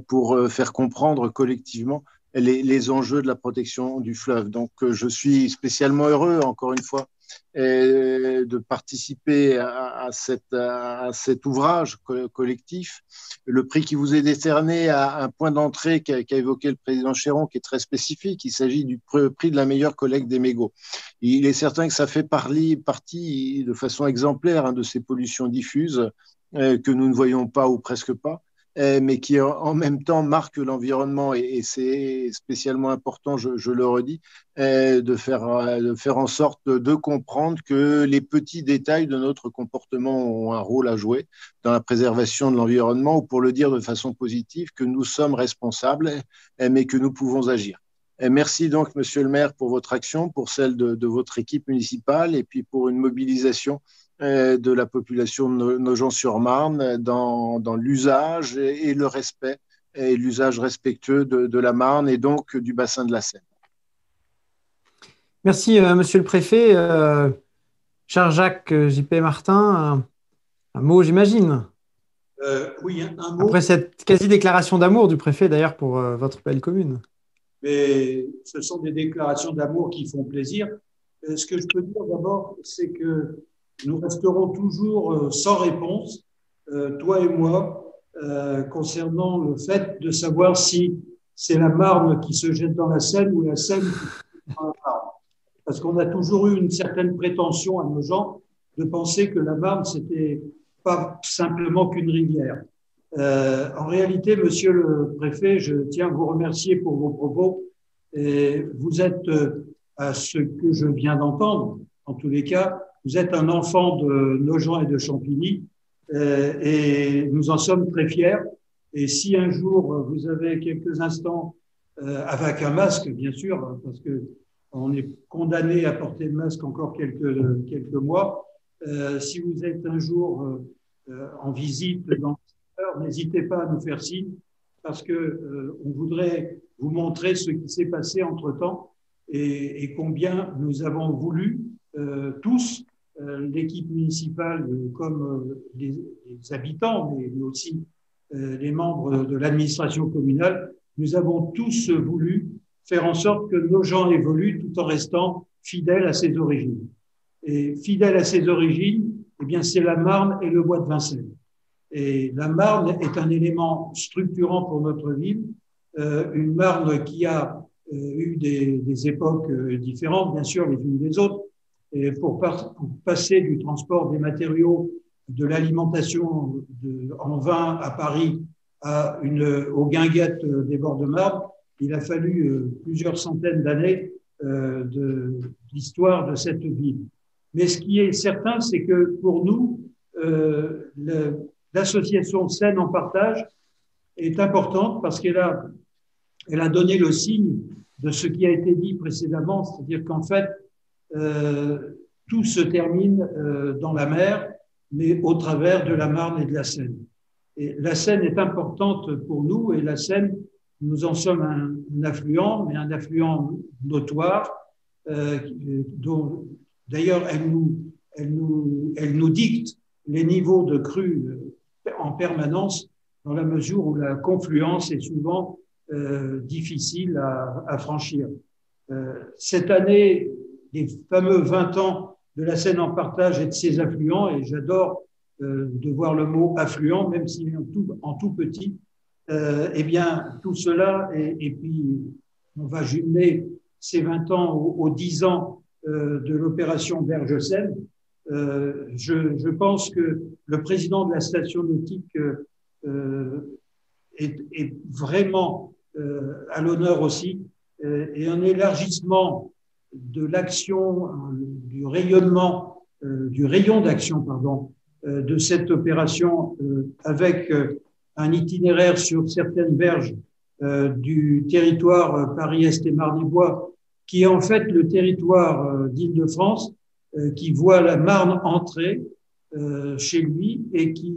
pour faire comprendre collectivement les enjeux de la protection du fleuve. Donc je suis spécialement heureux, encore une fois, de participer à cet ouvrage collectif. Le prix qui vous est décerné a un point d'entrée qu'a évoqué le président Chéron qui est très spécifique. Il s'agit du prix de la meilleure collecte des mégots. Il est certain que ça fait partie de façon exemplaire de ces pollutions diffuses que nous ne voyons pas ou presque pas, mais qui en même temps marquent l'environnement. Et c'est spécialement important, je le redis, de faire en sorte de comprendre que les petits détails de notre comportement ont un rôle à jouer dans la préservation de l'environnement, ou pour le dire de façon positive, que nous sommes responsables, mais que nous pouvons agir. Merci donc, Monsieur le maire, pour votre action, pour celle de votre équipe municipale, et puis pour une mobilisation de la population de Nogent-sur-Marne dans l'usage et le respect et l'usage respectueux de la Marne et donc du bassin de la Seine. Merci, Monsieur le Préfet. Cher Jacques J.P. Martin, un mot, j'imagine. Oui, un mot. Après cette quasi-déclaration d'amour du préfet, d'ailleurs, pour votre belle commune. Mais ce sont des déclarations d'amour qui font plaisir. Ce que je peux dire d'abord, c'est que nous resterons toujours sans réponse, toi et moi, concernant le fait de savoir si c'est la Marne qui se jette dans la Seine ou la Seine qui se jette dans la Marne. Parce qu'on a toujours eu une certaine prétention à nos gens de penser que la Marne, c'était pas simplement qu'une rivière. En réalité, Monsieur le Préfet, je tiens à vous remercier pour vos propos. Et vous êtes, à ce que je viens d'entendre, en tous les cas, vous êtes un enfant de Nogent et de Champigny, et nous en sommes très fiers. Et si un jour vous avez quelques instants, avec un masque, bien sûr, parce que on est condamné à porter le masque encore quelques mois, si vous êtes un jour en visite dans le secteur, n'hésitez pas à nous faire signe, parce que on voudrait vous montrer ce qui s'est passé entre-temps et combien nous avons voulu tous, l'équipe municipale comme les habitants, mais aussi les membres de l'administration communale, nous avons tous voulu faire en sorte que Nogent évolue tout en restant fidèle à ses origines. Et fidèle à ses origines, eh bien, c'est la Marne et le bois de Vincennes. Et la Marne est un élément structurant pour notre ville, une Marne qui a eu des époques différentes, bien sûr, les unes des autres, et pour passer du transport des matériaux, de l'alimentation en vin à Paris aux guinguettes des bords de Marne, il a fallu plusieurs centaines d'années de l'histoire de cette ville. Mais ce qui est certain, c'est que pour nous, l'association Seine en Partage est importante parce qu'elle a donné le signe de ce qui a été dit précédemment, c'est-à-dire qu'en fait, tout se termine dans la mer, mais au travers de la Marne et de la Seine. Et la Seine est importante pour nous, et la Seine, nous en sommes un affluent, mais un affluent notoire, dont d'ailleurs elle nous dicte les niveaux de crue en permanence, dans la mesure où la confluence est souvent difficile à franchir. Cette année, les fameux 20 ans de la Seine en Partage et de ses affluents, et j'adore de voir le mot affluent, même s'il est en tout petit, eh bien, tout cela, et puis on va jumeler ces 20 ans aux 10 ans de l'opération Berge-Seine. Je pense que le président de la station nautique est vraiment à l'honneur aussi, et un élargissement de l'action, du rayon d'action, pardon, de cette opération avec un itinéraire sur certaines berges du territoire Paris-Est et Marne-et-Bois, qui est en fait le territoire d'Île-de-France, qui voit la Marne entrer chez lui et qui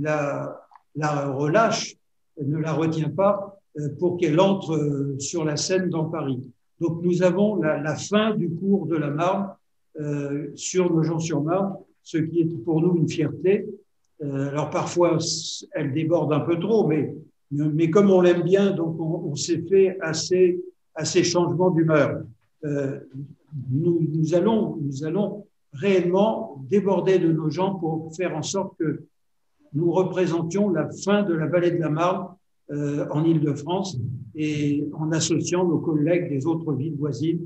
la relâche, ne la retient pas, pour qu'elle entre sur la Seine dans Paris. Donc nous avons la fin du cours de la Marne sur Nogent-sur-Marne, ce qui est pour nous une fierté. Alors parfois, elle déborde un peu trop, mais comme on l'aime bien, donc on s'est fait assez changements d'humeur. Nous allons réellement déborder de nos gens pour faire en sorte que nous représentions la fin de la vallée de la Marne en Île-de-France et en associant nos collègues des autres villes voisines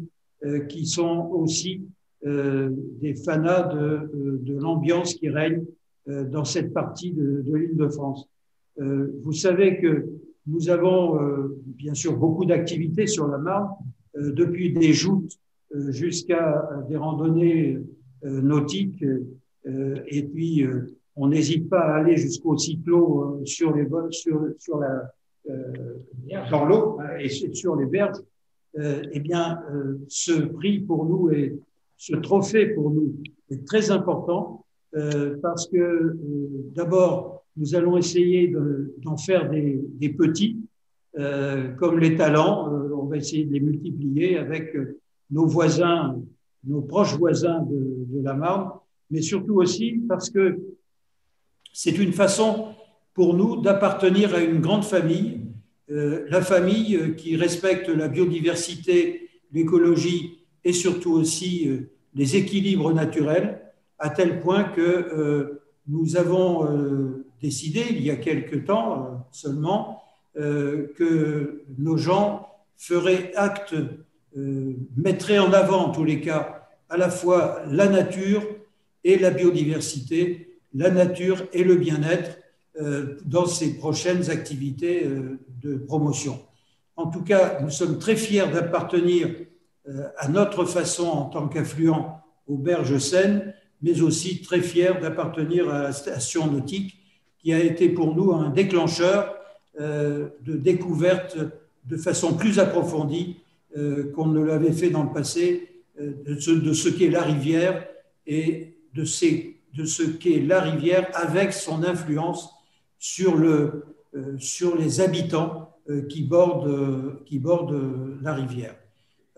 qui sont aussi des fanas de l'ambiance qui règne dans cette partie de l'Île-de-France. Vous savez que nous avons bien sûr beaucoup d'activités sur la Marne, depuis des joutes jusqu'à des randonnées nautiques, et puis on n'hésite pas à aller jusqu'au cyclo sur dans l'eau et sur les berges. Eh bien, ce prix pour nous ce trophée pour nous est très important parce que d'abord, nous allons essayer d'en faire des petits, comme les talents. On va essayer de les multiplier avec nos voisins, nos proches voisins de la Marne, mais surtout aussi parce que c'est une façon pour nous d'appartenir à une grande famille, la famille qui respecte la biodiversité, l'écologie et surtout aussi les équilibres naturels, à tel point que nous avons décidé, il y a quelque temps seulement, que nos gens feraient acte, mettraient en avant en tous les cas à la fois la nature et la biodiversité, la nature et le bien-être dans ces prochaines activités de promotion. En tout cas, nous sommes très fiers d'appartenir à notre façon en tant qu'affluent aux berges Seine, mais aussi très fiers d'appartenir à la station nautique qui a été pour nous un déclencheur de découverte de façon plus approfondie qu'on ne l'avait fait dans le passé de ce qu'est la rivière et de ce qu'est la rivière avec son influence sur les habitants qui bordent la rivière.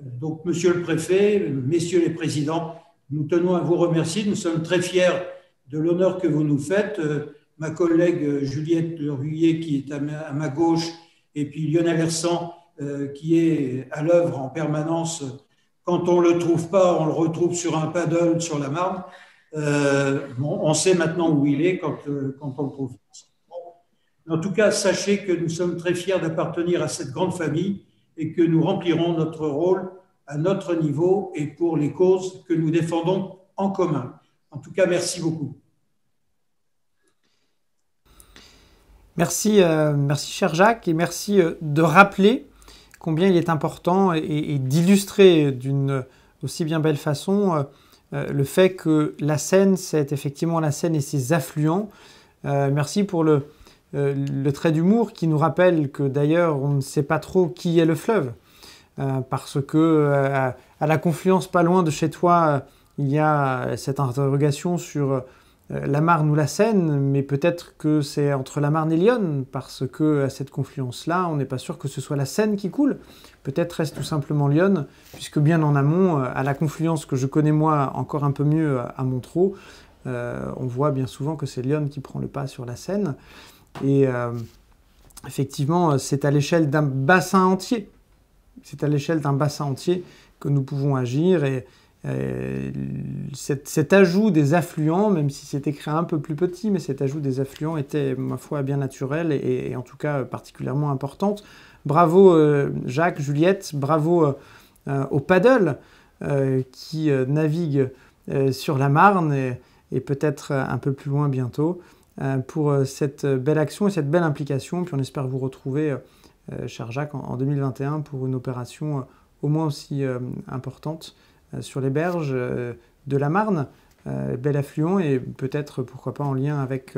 Donc, Monsieur le Préfet, Messieurs les Présidents, nous tenons à vous remercier. Nous sommes très fiers de l'honneur que vous nous faites. Ma collègue Juliette Leruyer, qui est à ma gauche, et puis Lionel Hersan, qui est à l'œuvre en permanence. Quand on ne le trouve pas, on le retrouve sur un paddle sur la Marne. On sait maintenant où il est quand on le trouve. En tout cas, sachez que nous sommes très fiers d'appartenir à cette grande famille et que nous remplirons notre rôle à notre niveau et pour les causes que nous défendons en commun. En tout cas, merci beaucoup. Merci, merci cher Jacques, et merci de rappeler combien il est important et d'illustrer d'une aussi bien belle façon le fait que la Seine, c'est effectivement la Seine et ses affluents. Merci pour le trait d'humour qui nous rappelle que d'ailleurs on ne sait pas trop qui est le fleuve, parce que à la confluence pas loin de chez toi, il y a cette interrogation sur la Marne ou la Seine, mais peut-être que c'est entre la Marne et l'Yonne, parce que à cette confluence-là, on n'est pas sûr que ce soit la Seine qui coule. Peut-être reste tout simplement l'Yonne, puisque bien en amont, à la confluence que je connais moi encore un peu mieux à Montereau, on voit bien souvent que c'est l'Yonne qui prend le pas sur la Seine. Et effectivement, c'est à l'échelle d'un bassin entier. C'est à l'échelle d'un bassin entier que nous pouvons agir. Et cet ajout des affluents, même si c'était créé un peu plus petit, mais cet ajout des affluents était, ma foi, bien naturel et en tout cas particulièrement importante. Bravo Jacques, Juliette, bravo au paddle qui navigue sur la Marne et peut-être un peu plus loin bientôt pour cette belle action et cette belle implication. Puis on espère vous retrouver, cher Jacques, en 2021 pour une opération au moins aussi importante sur les berges de la Marne, bel affluent, et peut-être, pourquoi pas, en lien avec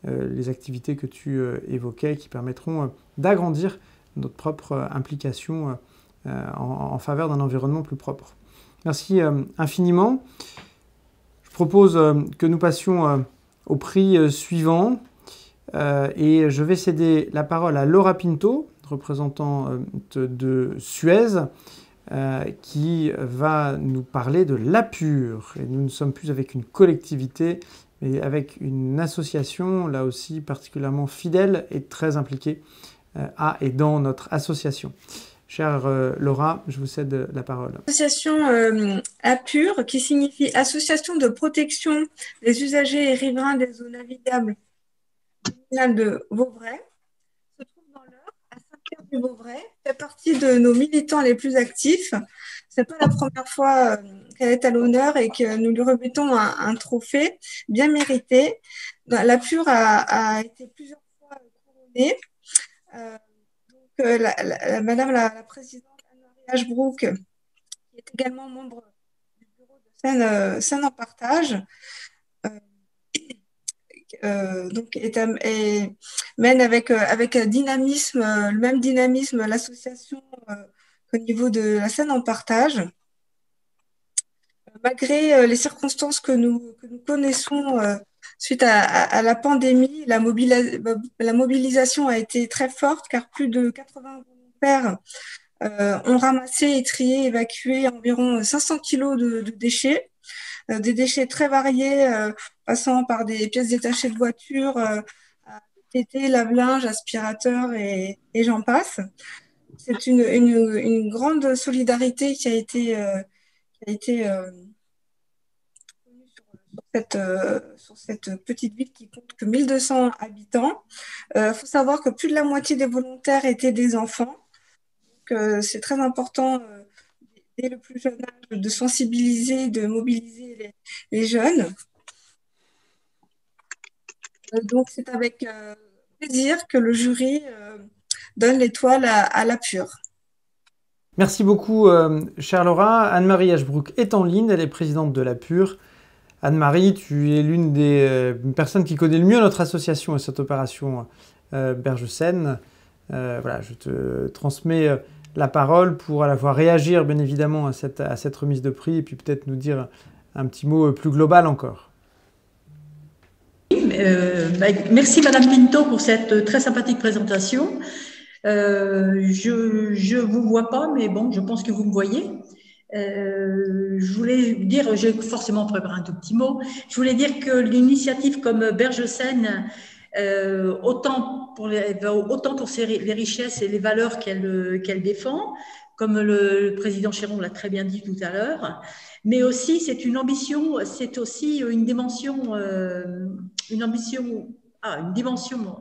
les activités que tu évoquais qui permettront d'agrandir notre propre implication en faveur d'un environnement plus propre. Merci infiniment. Je propose que nous passions au prix suivant et je vais céder la parole à Laura Pinto, représentante de Suez, qui va nous parler de l'Apure. Et nous ne sommes plus avec une collectivité, mais avec une association, là aussi particulièrement fidèle et très impliquée à et dans notre association. Chère Laura, je vous cède la parole. L'association APUR, qui signifie Association de protection des usagers et riverains des eaux navigables de Vauvray, se trouve dans l'Eure, à Saint-Pierre-du-Vauvray, fait partie de nos militants les plus actifs. C'est pas la première fois qu'elle est à l'honneur et que nous lui remettons un trophée bien mérité. L'APUR a été plusieurs fois couronnée. Madame la présidente Anne-Marie Ashbrook, qui est également membre du bureau de Seine en Partage, mène avec dynamisme, le même dynamisme l'association qu'au niveau de la Seine en Partage. Malgré les circonstances que nous connaissons suite à la pandémie, la mobilisation a été très forte car plus de 80 volontaires ont ramassé et trié, évacué environ 500 kilos de déchets, des déchets très variés, passant par des pièces détachées de voitures, tétés, lave-linge, aspirateurs et j'en passe. C'est une grande solidarité qui a été sur cette petite ville qui compte que 1200 habitants. Faut savoir que plus de la moitié des volontaires étaient des enfants. Donc, c'est très important dès le plus jeune âge de sensibiliser, de mobiliser les jeunes. Donc, c'est avec plaisir que le jury donne l'étoile à l'APUR. Merci beaucoup, chère Laura. Anne-Marie Ashbrook est en ligne, elle est présidente de l'APUR. Anne-Marie, tu es l'une des personnes qui connaît le mieux notre association et cette opération Berge-Seine. Voilà, je te transmets la parole pour à la fois réagir bien évidemment à cette remise de prix et puis peut-être nous dire un petit mot plus global encore. Merci Madame Pinto pour cette très sympathique présentation. Je vous vois pas, mais bon, je pense que vous me voyez. Je voulais dire, j'ai forcément préparé un tout petit mot. Je voulais dire que l'initiative comme Berge-Seine, autant pour les richesses et les valeurs qu'elle défend, comme le président Chéron l'a très bien dit tout à l'heure, mais aussi c'est une ambition, c'est aussi une dimension, une dimension.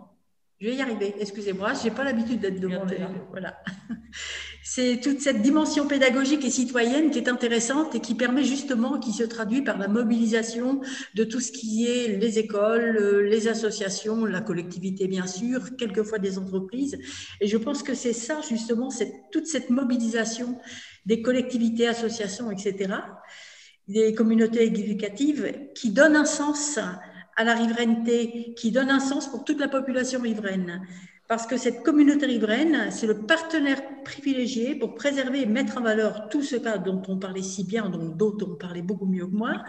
Je vais y arriver, excusez-moi, je n'ai pas l'habitude d'être devant les... Voilà. C'est toute cette dimension pédagogique et citoyenne qui est intéressante et qui permet justement, qui se traduit par la mobilisation de tout ce qui est les écoles, les associations, la collectivité bien sûr, quelquefois des entreprises. Et je pense que c'est ça justement, toute cette mobilisation des collectivités, associations, etc., des communautés éducatives qui donne un sens à la riverainité, qui donne un sens pour toute la population riveraine. Parce que cette communauté riveraine, c'est le partenaire privilégié pour préserver et mettre en valeur tout ce cas dont on parlait si bien, dont d'autres ont parlé beaucoup mieux que moi,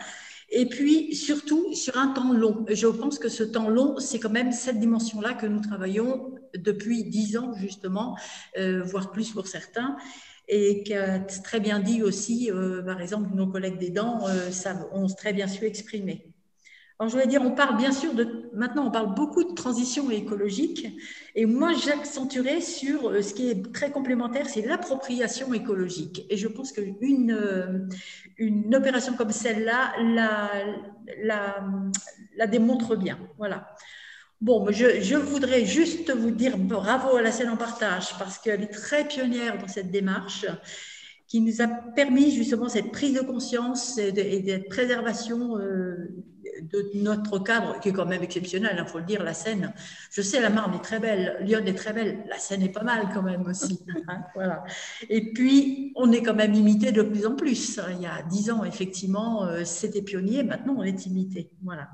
et puis surtout sur un temps long. Je pense que ce temps long, c'est quand même cette dimension-là que nous travaillons depuis 10 ans justement, voire plus pour certains, et qu'a très bien dit aussi, par exemple, nos collègues d'aidants ont très bien su exprimer. Alors, je voulais dire, on parle bien sûr maintenant on parle beaucoup de transition écologique et moi j'accentuerai sur ce qui est très complémentaire, c'est l'appropriation écologique. Et je pense qu'une opération comme celle-là la démontre bien. Voilà. Bon, je voudrais juste vous dire bravo à la Seine en Partage parce qu'elle est très pionnière dans cette démarche qui nous a permis justement cette prise de conscience et de préservation de notre cadre, qui est quand même exceptionnel, il faut le dire, la Seine. Je sais, la Marne est très belle, Lyon est très belle, la Seine est pas mal quand même aussi. Hein, voilà. Et puis, on est quand même imité de plus en plus. Il y a 10 ans, effectivement, c'était pionnier, maintenant on est imité. Voilà.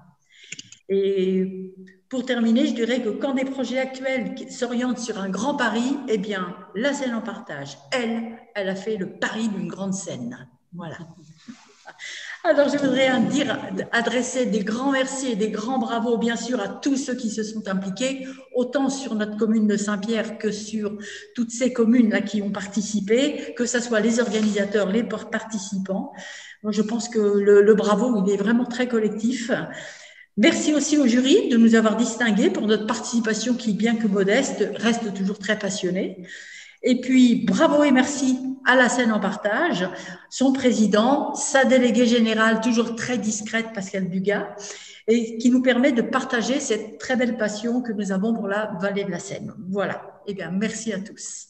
Et pour terminer, je dirais que quand des projets actuels s'orientent sur un grand pari, eh bien, la Seine en Partage, elle a fait le pari d'une grande scène. Voilà. Alors, je voudrais adresser des grands merci et des grands bravos, bien sûr, à tous ceux qui se sont impliqués, autant sur notre commune de Saint-Pierre que sur toutes ces communes-là qui ont participé, que ce soit les organisateurs, les participants. Moi, je pense que le bravo, il est vraiment très collectif. Merci aussi au jury de nous avoir distingués pour notre participation qui, bien que modeste, reste toujours très passionnée. Et puis, bravo et merci à la Seine en partage, son président, sa déléguée générale, toujours très discrète, Pascale Dugas, et qui nous permet de partager cette très belle passion que nous avons pour la vallée de la Seine. Voilà. Eh bien, merci à tous.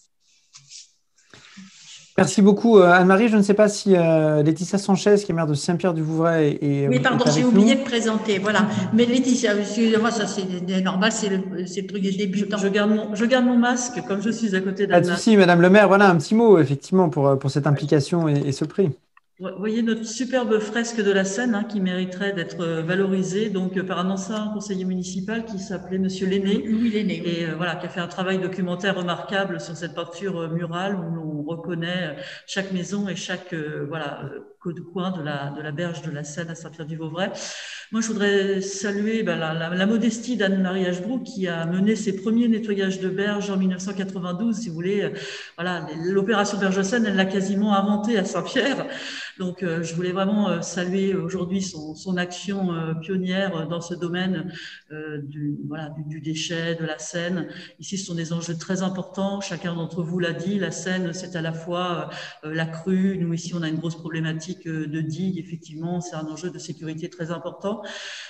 Merci beaucoup, Anne-Marie. Je ne sais pas si Laetitia Sanchez, qui est maire de Saint-Pierre-du-Vouvray, est oui, pardon, est avec j'ai oublié nous. de présenter. Voilà. Mais Laetitia, excusez-moi, ça c'est normal, c'est le truc des débutants. Je garde mon masque comme je suis à côté Pas de d'Anne-Marie. souci, Madame le maire. Voilà un petit mot, effectivement, pour cette implication et ce prix. Vous voyez notre superbe fresque de la Seine, hein, qui mériterait d'être valorisée donc par un ancien conseiller municipal qui s'appelait Monsieur Lenné. Louis Lenné. Et voilà, qui a fait un travail documentaire remarquable sur cette peinture murale où l'on reconnaît chaque maison et chaque coin de la berge de la Seine à Saint-Pierre-du-Vauvray. Moi, je voudrais saluer la modestie d'Anne-Marie Ashbrook qui a mené ses premiers nettoyages de berges en 1992. Si vous voulez, voilà, l'opération Berge-Seine, elle l'a quasiment inventée à Saint-Pierre. Donc, je voulais vraiment saluer aujourd'hui son action pionnière dans ce domaine du déchet, de la Seine. Ici, ce sont des enjeux très importants. Chacun d'entre vous l'a dit, la Seine, c'est à la fois la crue. Nous, ici, on a une grosse problématique de digue. Effectivement, c'est un enjeu de sécurité très important.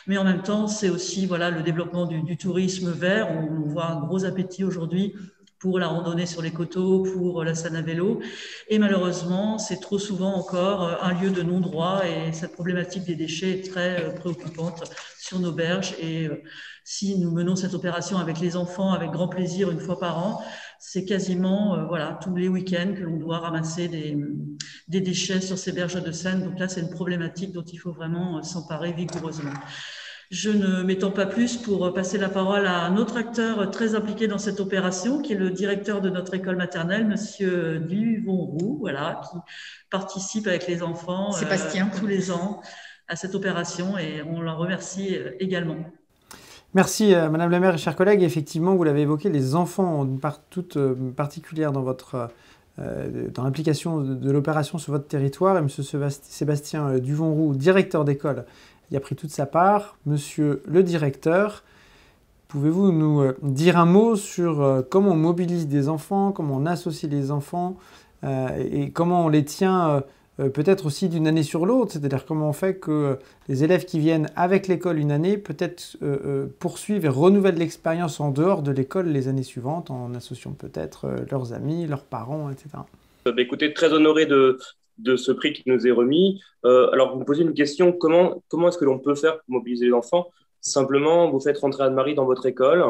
Mais en même temps, c'est aussi le développement du tourisme vert. On voit un gros appétit aujourd'hui pour la randonnée sur les coteaux, pour la Seine à vélo. Et malheureusement, c'est trop souvent encore un lieu de non-droit et cette problématique des déchets est très préoccupante sur nos berges. Et si nous menons cette opération avec les enfants, avec grand plaisir, une fois par an, c'est quasiment tous les week-ends que l'on doit ramasser des déchets sur ces berges de Seine. Donc là, c'est une problématique dont il faut vraiment s'emparer vigoureusement. Je ne m'étends pas plus pour passer la parole à un autre acteur très impliqué dans cette opération, qui est le directeur de notre école maternelle, Monsieur Duvonroux, qui participe avec les enfants Sébastien, tous les ans à cette opération et on l'en remercie également. Merci, Madame la maire et chers collègues. Effectivement, vous l'avez évoqué, les enfants ont une part toute particulière dans dans l'implication de l'opération sur votre territoire. Et Monsieur Sébastien Duvonroux, directeur d'école, il a pris toute sa part. Monsieur le directeur, pouvez-vous nous dire un mot sur comment on mobilise des enfants, comment on associe les enfants et comment on les tient peut-être aussi d'une année sur l'autre, c'est-à-dire comment on fait que les élèves qui viennent avec l'école une année peut-être poursuivent et renouvellent l'expérience en dehors de l'école les années suivantes en associant peut-être leurs amis, leurs parents, etc. Écoutez, très honoré de ce prix qui nous est remis. Alors, vous me posez une question, comment est-ce que l'on peut faire pour mobiliser les enfants? Simplement, vous faites rentrer Anne-Marie dans votre école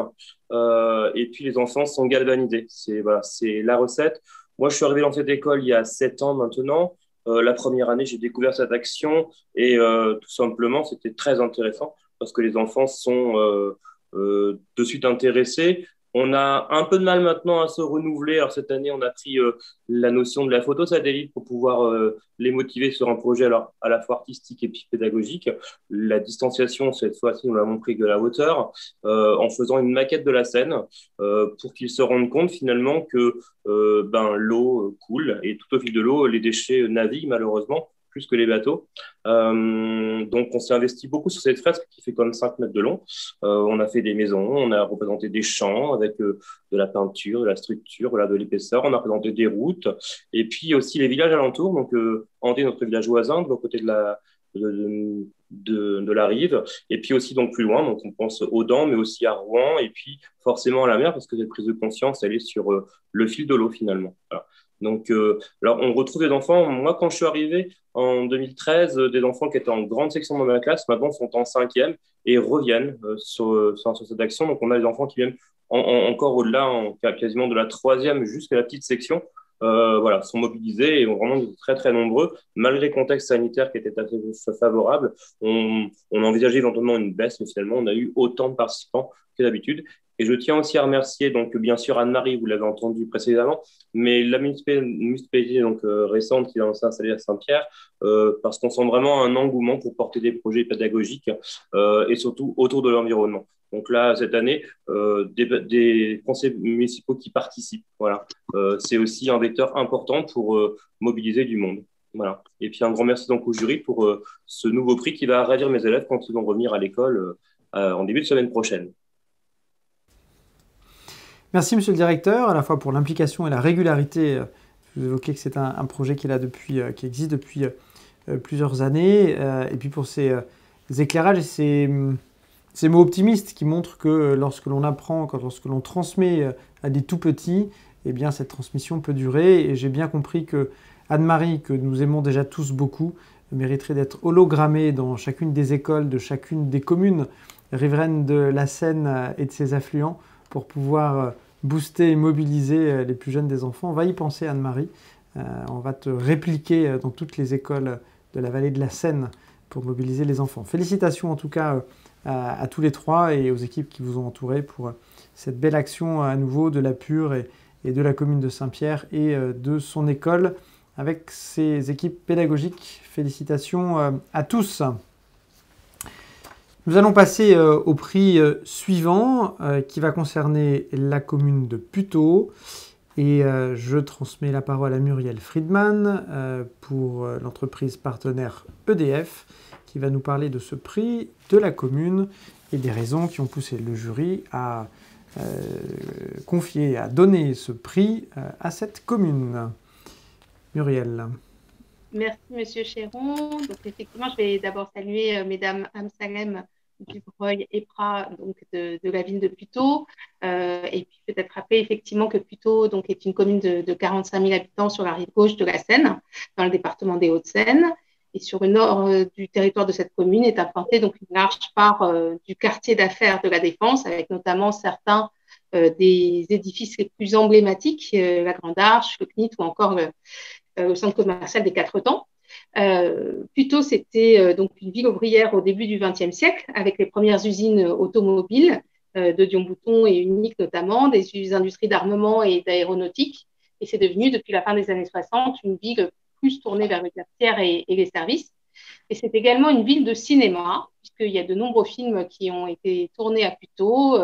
et puis les enfants sont galvanisés. C'est la recette. Moi, je suis arrivé dans cette école il y a 7 ans maintenant. La première année, j'ai découvert cette action et tout simplement, c'était très intéressant parce que les enfants sont de suite intéressés. On a un peu de mal maintenant à se renouveler. Alors cette année, on a pris la notion de la photo satellite pour pouvoir les motiver sur un projet à la fois artistique et puis pédagogique. La distanciation, cette fois-ci, nous l'avons pris de la hauteur en faisant une maquette de la Seine pour qu'ils se rendent compte finalement que l'eau coule et tout au fil de l'eau, les déchets naviguent malheureusement plus que les bateaux. Donc, on s'est investi beaucoup sur cette fresque qui fait comme 5 mètres de long. On a fait des maisons, on a représenté des champs avec de la peinture, de la structure, de l'épaisseur. On a représenté des routes et puis aussi les villages alentours. Donc, Andé, notre village voisin, de l'autre côté de la rive. Et puis aussi donc plus loin, donc on pense aux Dents, mais aussi à Rouen et puis forcément à la mer parce que cette prise de conscience, elle est sur le fil de l'eau finalement. Voilà. Donc, alors on retrouve des enfants. Moi, quand je suis arrivé en 2013, des enfants qui étaient en grande section dans ma classe, maintenant sont en 5e et reviennent sur cette action. Donc, on a des enfants qui viennent encore au-delà, quasiment de la 3e jusqu'à la petite section. Sont mobilisés et vraiment très très nombreux malgré le contexte sanitaire qui était assez favorable. On envisageait éventuellement une baisse, mais finalement on a eu autant de participants que d'habitude. Et je tiens aussi à remercier donc bien sûr Anne-Marie, vous l'avez entendu précédemment, mais la municipalité donc récente qui s'est installée à Saint-Pierre parce qu'on sent vraiment un engouement pour porter des projets pédagogiques et surtout autour de l'environnement. Donc là, cette année, des conseils municipaux qui participent. Voilà. C'est aussi un vecteur important pour mobiliser du monde. Voilà. Et puis un grand merci donc au jury pour ce nouveau prix qui va ravir mes élèves quand ils vont revenir à l'école en début de semaine prochaine. Merci, monsieur le directeur, à la fois pour l'implication et la régularité. Vous évoquez que c'est un projet qui existe depuis plusieurs années, et puis pour ces éclairages et ces mots optimistes qui montrent que lorsque l'on apprend, lorsque l'on transmet à des tout petits, eh bien cette transmission peut durer. Et j'ai bien compris que Anne-Marie, que nous aimons déjà tous beaucoup, mériterait d'être hologrammée dans chacune des écoles de chacune des communes riveraines de la Seine et de ses affluents pour pouvoir booster et mobiliser les plus jeunes des enfants. On va y penser, Anne-Marie. On va te répliquer dans toutes les écoles de la vallée de la Seine pour mobiliser les enfants. Félicitations en tout cas à tous les trois et aux équipes qui vous ont entourés pour cette belle action à nouveau de la Pure et de la commune de Saint-Pierre et de son école avec ses équipes pédagogiques. Félicitations à tous. Nous allons passer au prix suivant qui va concerner la commune de Puteaux. Et je transmets la parole à Muriel Friedman pour l'entreprise partenaire EDF qui va nous parler de ce prix de la commune et des raisons qui ont poussé le jury à confier, à donner ce prix à cette commune. Muriel. Merci, Monsieur Chéron. Donc, effectivement, je vais d'abord saluer Mesdames Amsalem Dubreuil et Prat de la ville de Puteaux. Et puis peut-être rappeler effectivement que Puteaux donc, est une commune de 45 000 habitants sur la rive gauche de la Seine, dans le département des Hauts-de-Seine. Et sur le nord du territoire de cette commune est implantée donc une large part du quartier d'affaires de la Défense, avec notamment certains des édifices les plus emblématiques, la Grande Arche, le CNIT ou encore le centre commercial des Quatre Temps. Puteaux, c'était donc une ville ouvrière au début du XXe siècle, avec les premières usines automobiles de Dion-Bouton et Unique notamment, des industries d'armement et d'aéronautique. Et c'est devenu, depuis la fin des années 60, une ville plus tournée vers le tertiaire et les services. Et c'est également une ville de cinéma, puisqu'il y a de nombreux films qui ont été tournés à Puteaux,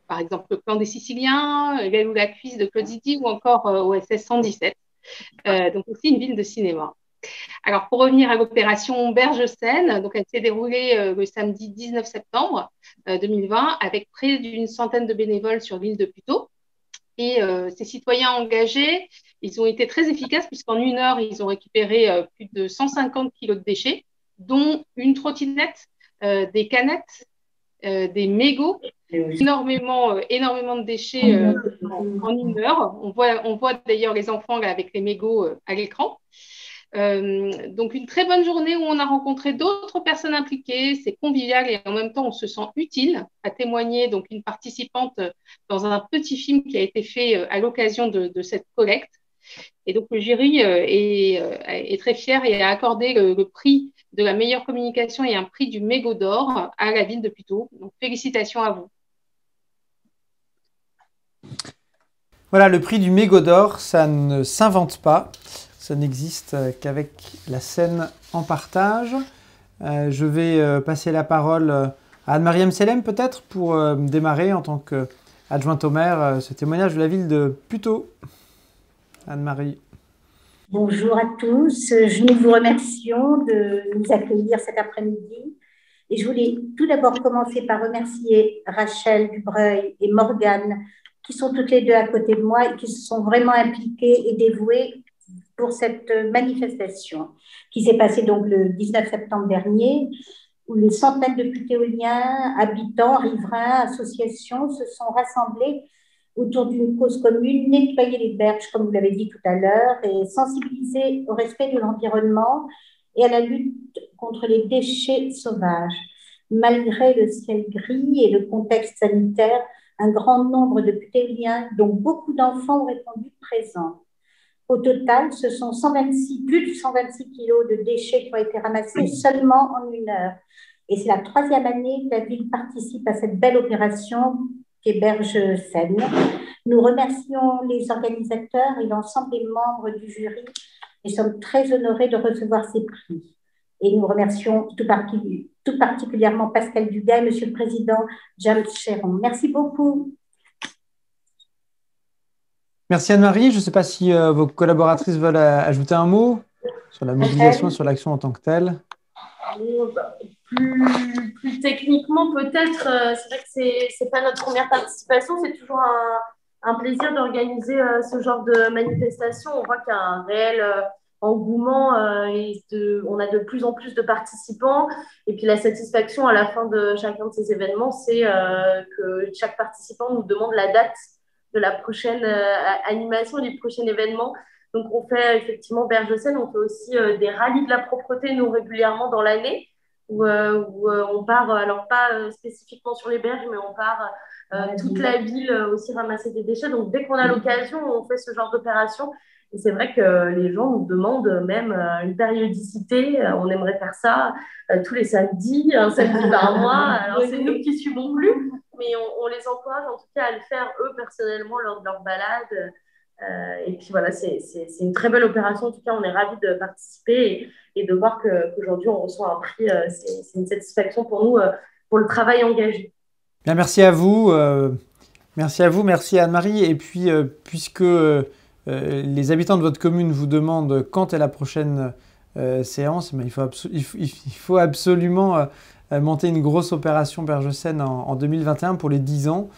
par exemple Le Clan des Siciliens, L'aile ou la cuisse de Claude Zidi ou encore OSS 117. Donc aussi une ville de cinéma. Alors pour revenir à l'opération Berge-Seine, donc elle s'est déroulée le samedi 19 septembre 2020 avec près d'une centaine de bénévoles sur l'île de Puteaux. Et ces citoyens engagés, ils ont été très efficaces puisqu'en 1 heure, ils ont récupéré plus de 150 kilos de déchets, dont une trottinette, des canettes, des mégots, énormément de déchets en 1 heure. On voit d'ailleurs les enfants là, avec les mégots à l'écran. Donc une très bonne journée où on a rencontré d'autres personnes impliquées, c'est convivial et en même temps on se sent utile à témoigner. Donc une participante dans un petit film qui a été fait à l'occasion de cette collecte. Et donc le jury est très fier et a accordé le prix de la meilleure communication et un prix du mégot d'or à la ville de Puteaux. Donc félicitations à vous. Voilà, le prix du mégot d'or, ça ne s'invente pas. Ça n'existe qu'avec la Seine en partage. Je vais passer la parole à Anne-Marie Amsalem peut-être pour démarrer en tant qu'adjointe au maire ce témoignage de la ville de Puteaux. Anne-Marie. Bonjour à tous. Nous vous remercions de nous accueillir cet après-midi. Et je voulais tout d'abord commencer par remercier Rachel Dubreuil et Morgane qui sont toutes les deux à côté de moi et qui se sont vraiment impliquées et dévouées pour cette manifestation qui s'est passée donc le 19 septembre dernier, où les centaines de putéoliens, habitants, riverains, associations se sont rassemblés autour d'une cause commune, nettoyer les berges, comme vous l'avez dit tout à l'heure, et sensibiliser au respect de l'environnement et à la lutte contre les déchets sauvages. Malgré le ciel gris et le contexte sanitaire, un grand nombre de putéoliens, dont beaucoup d'enfants, ont répondu présents. Au total, ce sont plus de 126 kilos de déchets qui ont été ramassés seulement en 1 heure. Et c'est la 3e année que la ville participe à cette belle opération qu'est Berge-Seine. Nous remercions les organisateurs et l'ensemble des membres du jury et sommes très honorés de recevoir ces prix. Et nous remercions tout particulièrement Pascal Dugas et Monsieur le Président James Chéron. Merci beaucoup. Merci Anne-Marie. Je ne sais pas si vos collaboratrices veulent ajouter un mot sur la mobilisation et sur l'action en tant que telle. Plus techniquement, peut-être, c'est vrai que ce n'est pas notre première participation, c'est toujours un plaisir d'organiser ce genre de manifestation. On voit qu'il y a un réel engouement on a de plus en plus de participants. Et puis la satisfaction à la fin de chacun de ces événements, c'est que chaque participant nous demande la date de la prochaine animation et du prochain événement. Donc on fait effectivement Berge-Seine, on fait aussi des rallyes de la propreté, nous, régulièrement dans l'année, où on part, alors pas spécifiquement sur les berges, mais on part toute la ville aussi ramasser des déchets. Donc dès qu'on a l'occasion, on fait ce genre d'opération. Et c'est vrai que les gens nous demandent même une périodicité. On aimerait faire ça tous les samedis, un samedi par mois. Alors c'est nous qui suivons plus, mais on les encourage en tout cas à le faire eux personnellement lors de leur balade. Et puis voilà, c'est une très belle opération. En tout cas, on est ravis de participer et de voir qu'aujourd'hui on reçoit un prix. C'est une satisfaction pour nous, pour le travail engagé. Bien, merci à vous. Merci Anne-Marie. Et puis, puisque les habitants de votre commune vous demandent quand est la prochaine séance, mais il faut absolument monter une grosse opération Berge-Seine en 2021 pour les 10 ans.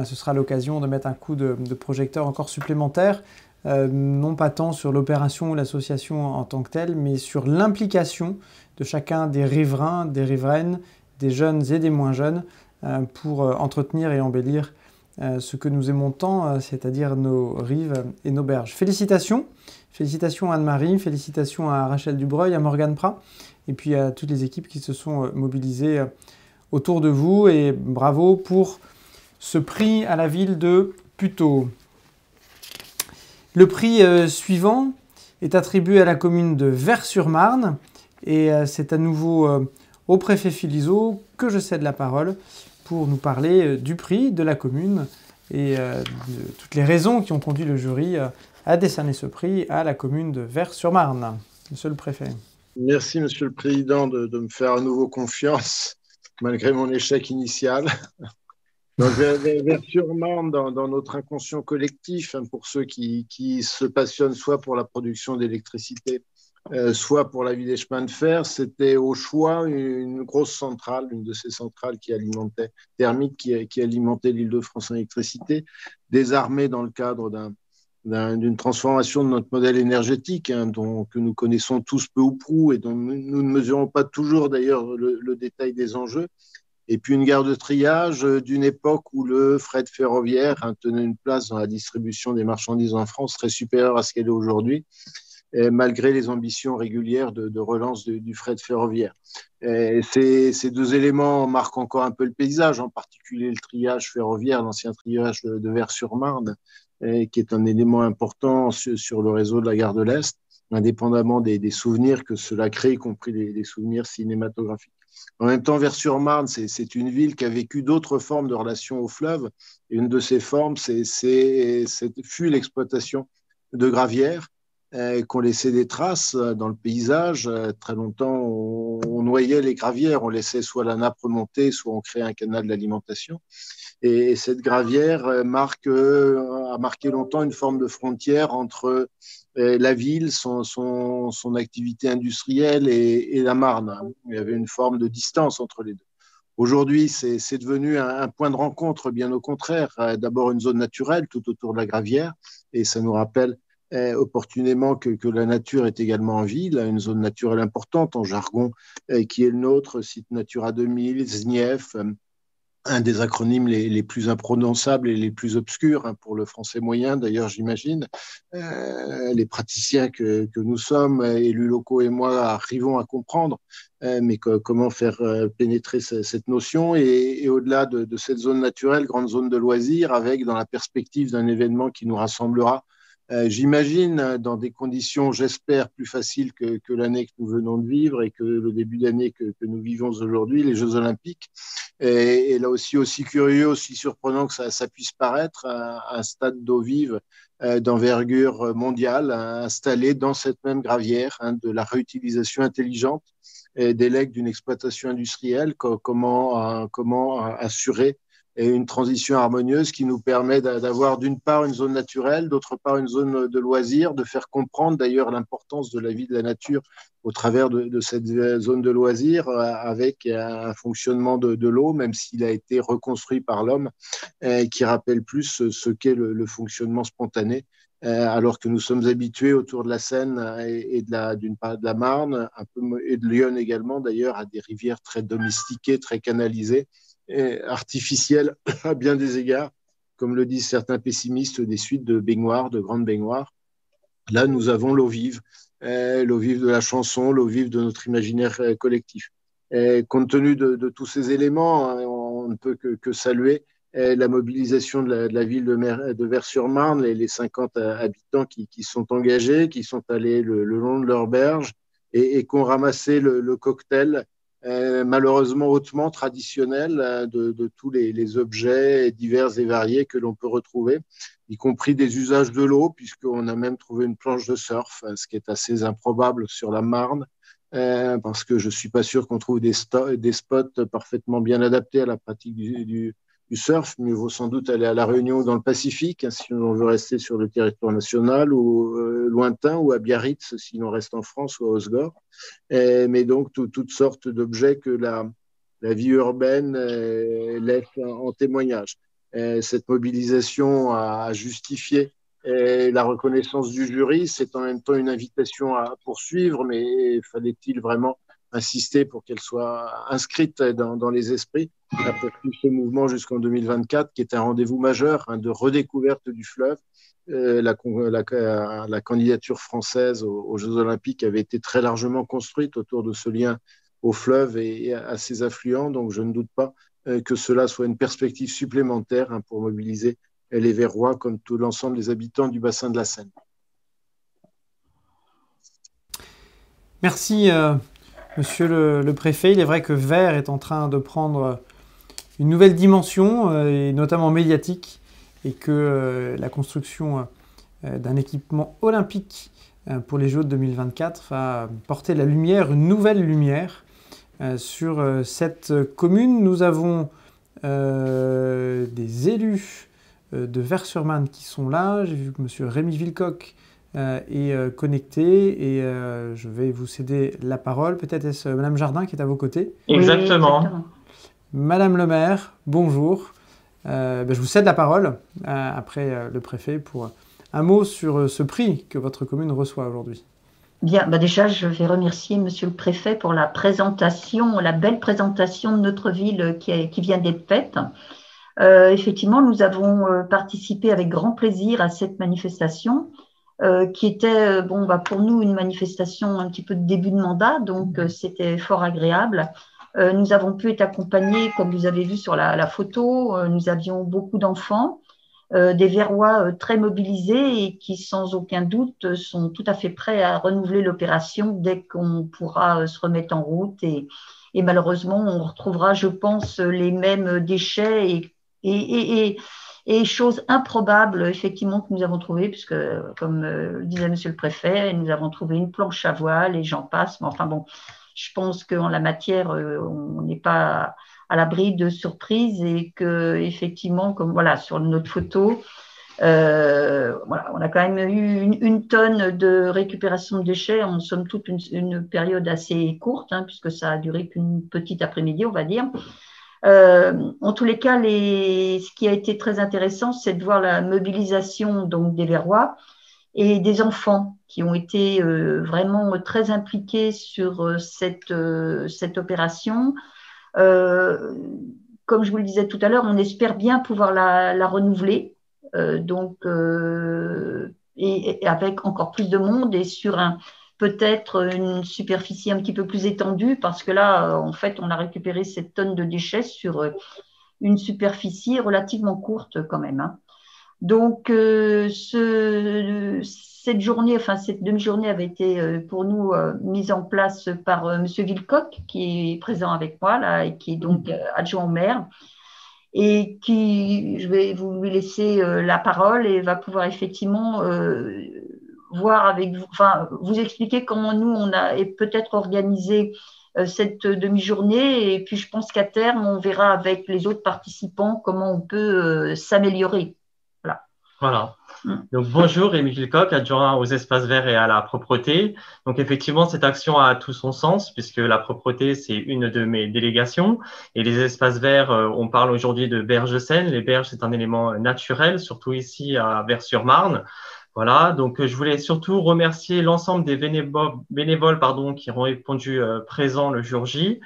Ce sera l'occasion de mettre un coup de projecteur encore supplémentaire, non pas tant sur l'opération ou l'association en tant que telle, mais sur l'implication de chacun des riverains, des riveraines, des jeunes et des moins jeunes, pour entretenir et embellir ce que nous aimons tant, c'est-à-dire nos rives et nos berges. Félicitations à Anne-Marie, félicitations à Rachel Dubreuil, à Morgane Prat, et puis à toutes les équipes qui se sont mobilisées autour de vous, et bravo pour ce prix à la ville de Puteaux. Le prix suivant est attribué à la commune de Vers-sur-Marne, et c'est à nouveau au préfet Philizot que je cède la parole pour nous parler du prix de la commune et de toutes les raisons qui ont conduit le jury à décerner ce prix à la commune de Vers-sur-Marne. Monsieur le préfet. Merci, Monsieur le Président, de me faire à nouveau confiance, malgré mon échec initial. Donc, Vers-sur-Marne, dans notre inconscient collectif, pour ceux qui se passionnent soit pour la production d'électricité, soit pour la vie des chemins de fer, c'était au choix une grosse centrale, une de ces centrales thermiques qui alimentait l'Île-de-France en électricité, désarmée dans le cadre d'une transformation de notre modèle énergétique, que nous connaissons tous peu ou prou et dont nous ne mesurons pas toujours d'ailleurs le détail des enjeux. Et puis une gare de triage d'une époque où le fret ferroviaire tenait une place dans la distribution des marchandises en France très supérieure à ce qu'elle est aujourd'hui, malgré les ambitions régulières de relance du fret ferroviaire. Ces deux éléments marquent encore un peu le paysage, en particulier le triage ferroviaire, l'ancien triage de Vers-sur-Marne, qui est un élément important sur le réseau de la gare de l'Est, indépendamment des souvenirs que cela crée, y compris des souvenirs cinématographiques. En même temps, Vers-sur-Marne, c'est une ville qui a vécu d'autres formes de relations au fleuve. Et une de ces formes fut l'exploitation de gravières qui ont laissé des traces dans le paysage. Très longtemps, on noyait les gravières, on laissait soit la nappe remonter, soit on créait un canal d'alimentation. Et cette gravière a marqué longtemps une forme de frontière entre la ville, son activité industrielle et la Marne. Il y avait une forme de distance entre les deux. Aujourd'hui, c'est devenu un point de rencontre, bien au contraire. D'abord une zone naturelle tout autour de la gravière, et ça nous rappelle opportunément que la nature est également en ville, une zone naturelle importante en jargon qui est le nôtre, site Natura 2000, SNIEF, un des acronymes les plus imprononçables et les plus obscurs pour le français moyen, d'ailleurs, j'imagine. Les praticiens que nous sommes, élus locaux et moi, arrivons à comprendre, mais comment faire pénétrer cette notion et au-delà de cette zone naturelle, grande zone de loisirs, avec dans la perspective d'un événement qui nous rassemblera, j'imagine, dans des conditions, j'espère, plus faciles que l'année que nous venons de vivre et que le début d'année que nous vivons aujourd'hui, les Jeux Olympiques. Et là aussi curieux, aussi surprenant que ça puisse paraître, un stade d'eau vive d'envergure mondiale installé dans cette même gravière, de la réutilisation intelligente des legs d'une exploitation industrielle, comment assurer et une transition harmonieuse qui nous permet d'avoir d'une part une zone naturelle, d'autre part une zone de loisirs, de faire comprendre d'ailleurs l'importance de la vie de la nature au travers de cette zone de loisirs avec un fonctionnement de l'eau, même s'il a été reconstruit par l'homme, qui rappelle plus ce qu'est le fonctionnement spontané, alors que nous sommes habitués autour de la Seine et d'une part de la Marne, un peu, et de Lyon également d'ailleurs, à des rivières très domestiquées, très canalisées, artificielles à bien des égards, comme le disent certains pessimistes, des suites de baignoires, de grandes baignoires. Là, nous avons l'eau vive de la chanson, l'eau vive de notre imaginaire collectif. Compte tenu de tous ces éléments, on ne peut que saluer la mobilisation de la ville de Vers-sur-Marne, les 50 habitants qui sont engagés, qui sont allés le long de leur berge et qui ont ramassé le cocktail malheureusement hautement traditionnel de tous les objets divers et variés que l'on peut retrouver, y compris des usages de l'eau, puisqu'on a même trouvé une planche de surf, ce qui est assez improbable sur la Marne, parce que je ne suis pas sûr qu'on trouve des spots parfaitement bien adaptés à la pratique du surf. Mieux vaut sans doute aller à La Réunion ou dans le Pacifique, si on veut rester sur le territoire national ou lointain, ou à Biarritz si l'on reste en France, ou à Osgore. Mais donc toutes sortes d'objets que la vie urbaine laisse en témoignage. Cette mobilisation a justifié la reconnaissance du jury. C'est en même temps une invitation à poursuivre, mais fallait-il vraiment insister pour qu'elle soit inscrite dans les esprits, à poursuivre ce mouvement jusqu'en 2024, qui est un rendez-vous majeur de redécouverte du fleuve. La candidature française aux Jeux Olympiques avait été très largement construite autour de ce lien au fleuve et à ses affluents, donc je ne doute pas que cela soit une perspective supplémentaire pour mobiliser les Verrois comme tout l'ensemble des habitants du bassin de la Seine. Merci, Monsieur le préfet. Il est vrai que Vers est en train de prendre une nouvelle dimension, et notamment médiatique, et que la construction d'un équipement olympique pour les Jeux de 2024 va porter la lumière, une nouvelle lumière, sur cette commune. Nous avons des élus de Vers-sur-Marne qui sont là. J'ai vu que M. Rémi Villecoq est connecté, et je vais vous céder la parole. Peut-être est-ce Mme Jardin qui est à vos côtés? Exactement. Oui, exactement. Madame le maire, bonjour. Je vous cède la parole après le préfet pour un mot sur ce prix que votre commune reçoit aujourd'hui. Bien, déjà, je vais remercier Monsieur le préfet pour la présentation, la belle présentation de notre ville qui vient d'être faite. Effectivement, nous avons participé avec grand plaisir à cette manifestation qui était, pour nous, une manifestation un petit peu de début de mandat, donc c'était fort agréable. Nous avons pu être accompagnés, comme vous avez vu sur la photo, nous avions beaucoup d'enfants, des Verrois très mobilisés et qui, sans aucun doute, sont tout à fait prêts à renouveler l'opération dès qu'on pourra se remettre en route. Et malheureusement, on retrouvera, je pense, les mêmes déchets et choses improbables, effectivement, que nous avons trouvées, puisque, comme le disait Monsieur le préfet, nous avon trouvé une planche à voile et j'en passe. Mais enfin bon, je pense qu'en la matière, on n'est pas à l'abri de surprises et que, effectivement, comme voilà, sur notre photo, on a quand même eu une tonne de récupération de déchets en somme toute une période assez courte, puisque ça a duré qu'une petite après-midi, on va dire. En tous les cas, ce qui a été très intéressant, c'est de voir la mobilisation donc des Verrois et des enfants qui ont été vraiment très impliqués sur cette opération. Comme je vous le disais tout à l'heure, on espère bien pouvoir la renouveler, et avec encore plus de monde et sur peut-être une superficie un petit peu plus étendue, parce que là, en fait, on a récupéré cette tonne de déchets sur une superficie relativement courte quand même. Donc, cette journée, enfin cette demi-journée avait été pour nous mise en place par Monsieur Villecoq, qui est présent avec moi là et qui est donc adjoint au maire, et qui, je vais vous lui laisser la parole et va pouvoir effectivement voir avec vous, enfin vous expliquer comment nous on a peut-être organisé cette demi-journée. Et puis, je pense qu'à terme, on verra avec les autres participants comment on peut s'améliorer. Voilà. Voilà. Donc, bonjour, Émile Lecoq, adjoint aux espaces verts et à la propreté. Donc, effectivement, cette action a tout son sens puisque la propreté, c'est une de mes délégations. Et les espaces verts, on parle aujourd'hui de berges saines. Les berges, c'est un élément naturel, surtout ici à Vers-sur-Marne. Voilà, donc je voulais surtout remercier l'ensemble des bénévoles qui ont répondu présents le jour J.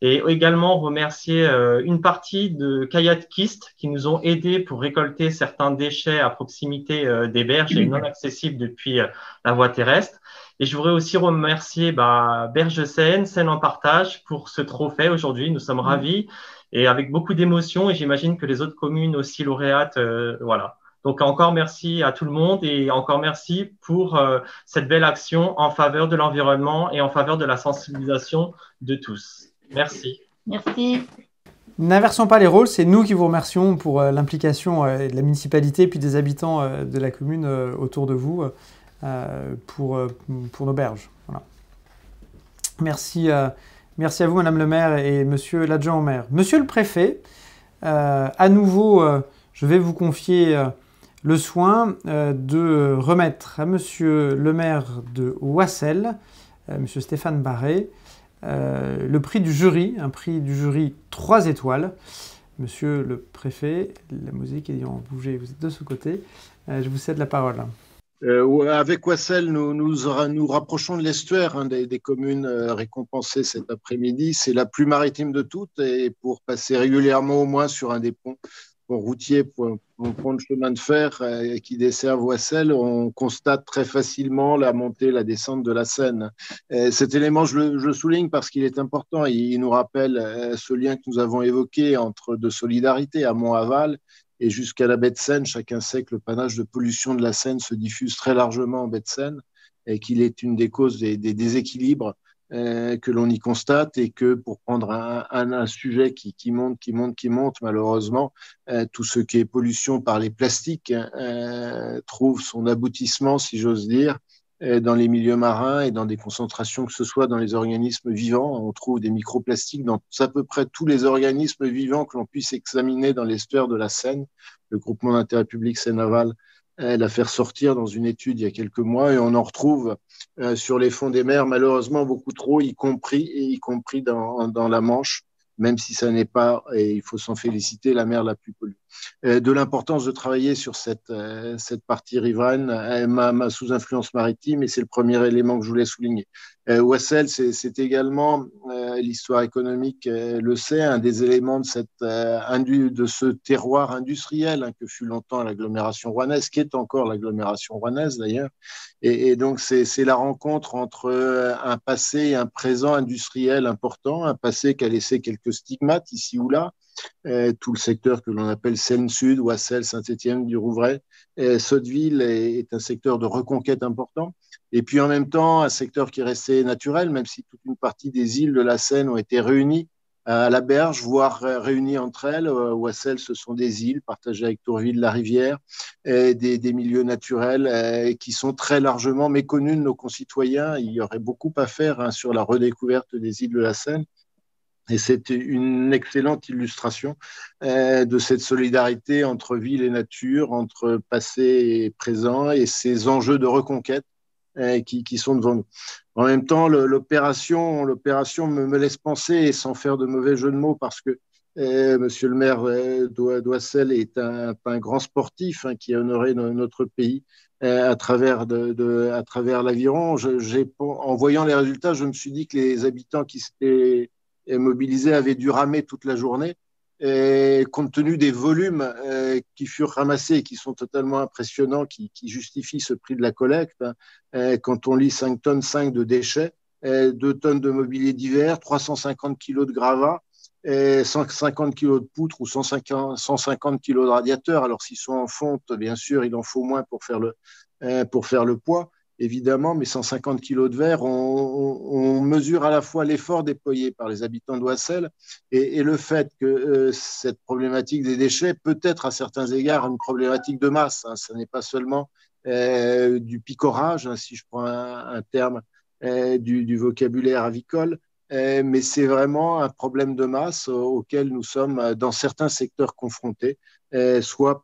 Et également remercier une partie de kayakistes qui nous ont aidés pour récolter certains déchets à proximité des berges et non accessibles depuis la voie terrestre. Et je voudrais aussi remercier Berges Seine, Seine en partage pour ce trophée aujourd'hui. Nous sommes ravis et avec beaucoup d'émotion et j'imagine que les autres communes aussi lauréates, voilà. Donc encore merci à tout le monde et encore merci pour cette belle action en faveur de l'environnement et en faveur de la sensibilisation de tous. Merci. Merci. N'inversons pas les rôles, c'est nous qui vous remercions pour l'implication de la municipalité et puis des habitants de la commune autour de vous pour nos berges. Voilà. Merci à vous, Madame le maire et Monsieur l'adjoint au maire. Monsieur le préfet, à nouveau, je vais vous confier le soin de remettre à Monsieur le maire de Oissel, Monsieur Stéphane Barré, le prix du jury, un prix du jury 3 étoiles. Monsieur le préfet, la musique est en bouger, vous êtes de ce côté. Je vous cède la parole. Avec Oissel, nous rapprochons de l'estuaire, des communes récompensées cet après-midi. C'est la plus maritime de toutes et pour passer régulièrement au moins sur un des ponts routiers, pont de chemin de fer qui dessert Oissel, on constate très facilement la montée, la descente de la Seine. Cet élément, je le souligne parce qu'il est important. Il nous rappelle ce lien que nous avons évoqué de solidarité à Mont-Aval et jusqu'à la baie de Seine. Chacun sait que le panache de pollution de la Seine se diffuse très largement en baie de Seine et qu'il est une des causes des déséquilibres que l'on y constate et que pour prendre un sujet qui monte malheureusement, tout ce qui est pollution par les plastiques trouve son aboutissement, si j'ose dire, dans les milieux marins et dans des concentrations, que ce soit dans les organismes vivants. On trouve des microplastiques dans à peu près tous les organismes vivants que l'on puisse examiner dans l'estuaire de la Seine. Le groupement d'intérêt public Seine-Aval l'a fait ressortir dans une étude il y a quelques mois et on en retrouve sur les fonds des mers malheureusement beaucoup trop, y compris dans la Manche, même si ça n'est pas, et il faut s'en féliciter, la mer la plus polluée. De l'importance de travailler sur cette partie riveraine sous influence maritime, et c'est le premier élément que je voulais souligner. Oissel, c'est également, l'histoire économique le sait, un des éléments de ce terroir industriel que fut longtemps l'agglomération rouennaise, qui est encore l'agglomération rouennaise d'ailleurs. Et donc, c'est la rencontre entre un passé et un présent industriel important, un passé qui a laissé quelques stigmates ici ou là, tout le secteur que l'on appelle Seine-Sud, Oissel, Saint-Étienne, du Rouvray. Sotteville est un secteur de reconquête important. Et puis en même temps, un secteur qui restait naturel, même si toute une partie des îles de la Seine ont été réunies à la berge, voire réunies entre elles. Oissel, ce sont des îles partagées avec Tourville-la-Rivière, des milieux naturels qui sont très largement méconnus de nos concitoyens. Il y aurait beaucoup à faire sur la redécouverte des îles de la Seine. Et c'est une excellente illustration de cette solidarité entre ville et nature, entre passé et présent, et ces enjeux de reconquête qui sont devant nous. En même temps, l'opération me laisse penser, et sans faire de mauvais jeu de mots, parce que Monsieur le maire d'Oissel est un grand sportif qui a honoré notre pays à travers l'aviron. En voyant les résultats, je me suis dit que les habitants qui s'étaient mobilisés avaient dû ramer toute la journée. Et compte tenu des volumes qui furent ramassés et qui sont totalement impressionnants, qui justifient ce prix de la collecte, quand on lit 5 tonnes 5 de déchets, 2 tonnes de mobilier divers, 350 kilos de gravats, 150 kilos de poutres ou 150 kilos de radiateurs. Alors s'ils sont en fonte, bien sûr, il en faut moins pour faire le poids, évidemment, mais 150 kilos de verre, on mesure à la fois l'effort déployé par les habitants d'Oissel et le fait que cette problématique des déchets peut être à certains égards une problématique de masse. Ce n'est pas seulement du picorage, si je prends un terme du vocabulaire avicole, mais c'est vraiment un problème de masse auquel nous sommes dans certains secteurs confrontés, soit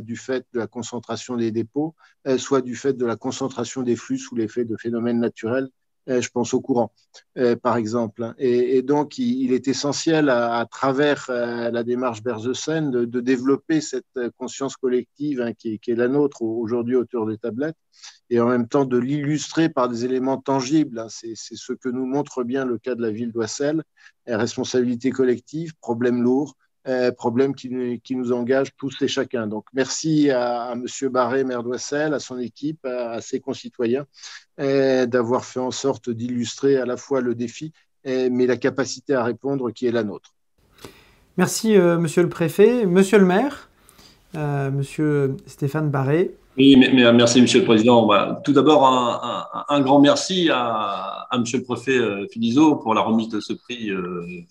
du fait de la concentration des dépôts, soit du fait de la concentration des flux sous l'effet de phénomènes naturels. Je pense au courant, par exemple. Et donc, il est essentiel, à travers la démarche Bergesen, de développer cette conscience collective qui est la nôtre aujourd'hui autour des tablettes, et en même temps de l'illustrer par des éléments tangibles. C'est ce que nous montre bien le cas de la ville d'Oissel. Responsabilité collective, problème lourd, problème qui nous engage tous et chacun. Donc, merci à M. Barré, maire d'Oissel, à son équipe, à ses concitoyens, d'avoir fait en sorte d'illustrer à la fois le défi, mais la capacité à répondre qui est la nôtre. Merci, Monsieur le Préfet. Monsieur le maire, Monsieur Stéphane Barré. Oui, merci, Monsieur le Président. Tout d'abord, un grand merci à Monsieur le Préfet Philizot pour la remise de ce prix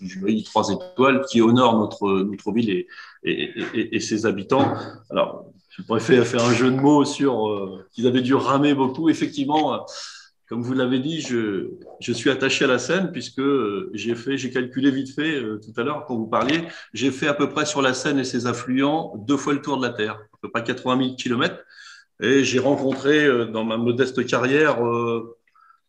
du jury 3 étoiles qui honore notre ville et ses habitants. Alors, Monsieur le Préfet a fait un jeu de mots sur qu'ils avaient dû ramer beaucoup. Effectivement, comme vous l'avez dit, je suis attaché à la Seine puisque j'ai calculé vite fait tout à l'heure quand vous parliez, j'ai fait à peu près sur la Seine et ses affluents 2 fois le tour de la Terre, à peu près 80 000 kilomètres. Et j'ai rencontré dans ma modeste carrière,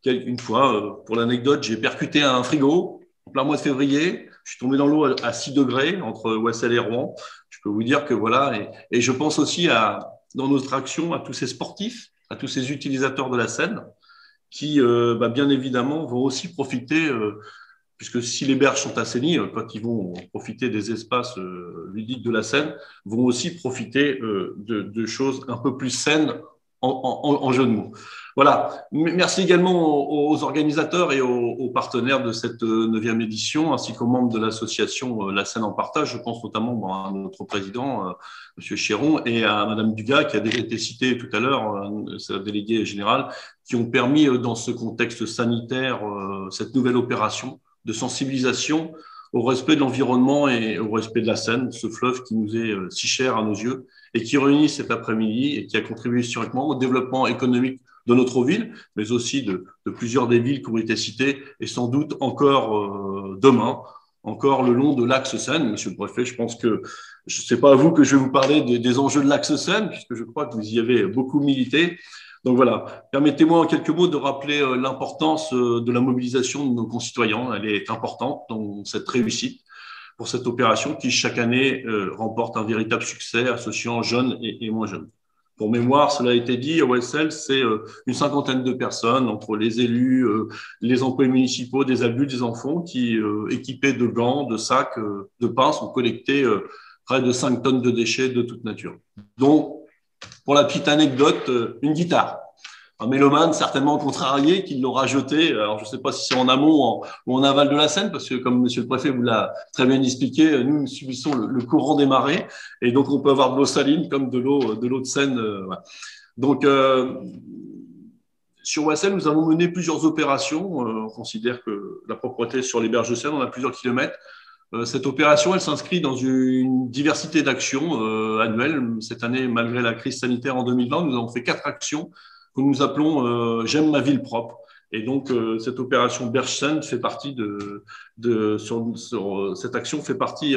une fois, pour l'anecdote, j'ai percuté un frigo en plein mois de février. Je suis tombé dans l'eau à 6 degrés entre Oissel et Rouen. Je peux vous dire que voilà. Et je pense aussi dans notre action à tous ces sportifs, à tous ces utilisateurs de la Seine qui, bien évidemment, vont aussi profiter, puisque si les berges sont assainies, quand ils vont profiter des espaces ludiques de la Seine, vont aussi profiter de choses un peu plus saines en jeu de mots. Voilà. Merci également aux organisateurs et aux partenaires de cette 9e édition, ainsi qu'aux membres de l'association La Seine en Partage. Je pense notamment à notre président, M. Chéron, et à Mme Dugas, qui a déjà été citée tout à l'heure, sa déléguée générale, qui ont permis, dans ce contexte sanitaire, cette nouvelle opération de sensibilisation au respect de l'environnement et au respect de la Seine, ce fleuve qui nous est si cher à nos yeux et qui réunit cet après-midi et qui a contribué historiquement au développement économique de notre ville, mais aussi de plusieurs des villes qui ont été citées et sans doute encore demain, encore le long de l'axe Seine. Monsieur le Préfet, je pense que ce n'est pas à vous que je vais vous parler des enjeux de l'axe Seine, puisque je crois que vous y avez beaucoup milité. Donc voilà, permettez-moi en quelques mots de rappeler l'importance de la mobilisation de nos concitoyens. Elle est importante dans cette réussite pour cette opération qui, chaque année, remporte un véritable succès associant jeunes et moins jeunes. Pour mémoire, cela a été dit, à Oissel, c'est une 50aine de personnes, entre les élus, les employés municipaux, des adultes, des enfants, qui, équipés de gants, de sacs, de pinces, ont collecté près de 5 tonnes de déchets de toute nature. Donc, pour la petite anecdote, une guitare. Un mélomane certainement contrarié qui l'aura jeté. Alors, je ne sais pas si c'est en amont ou en aval de la Seine, parce que comme Monsieur le Préfet vous l'a très bien expliqué, nous subissons le courant des marées, et donc on peut avoir de l'eau saline comme de l'eau de Seine. Voilà. Donc, sur Oissel, nous avons mené plusieurs opérations. On considère que la propreté sur les berges de Seine, on a plusieurs kilomètres. Cette opération, elle s'inscrit dans une diversité d'actions annuelles. Cette année, malgré la crise sanitaire en 2020, nous avons fait 4 actions que nous appelons J'aime ma ville propre. Et donc, cette opération Bergesen fait partie cette action fait partie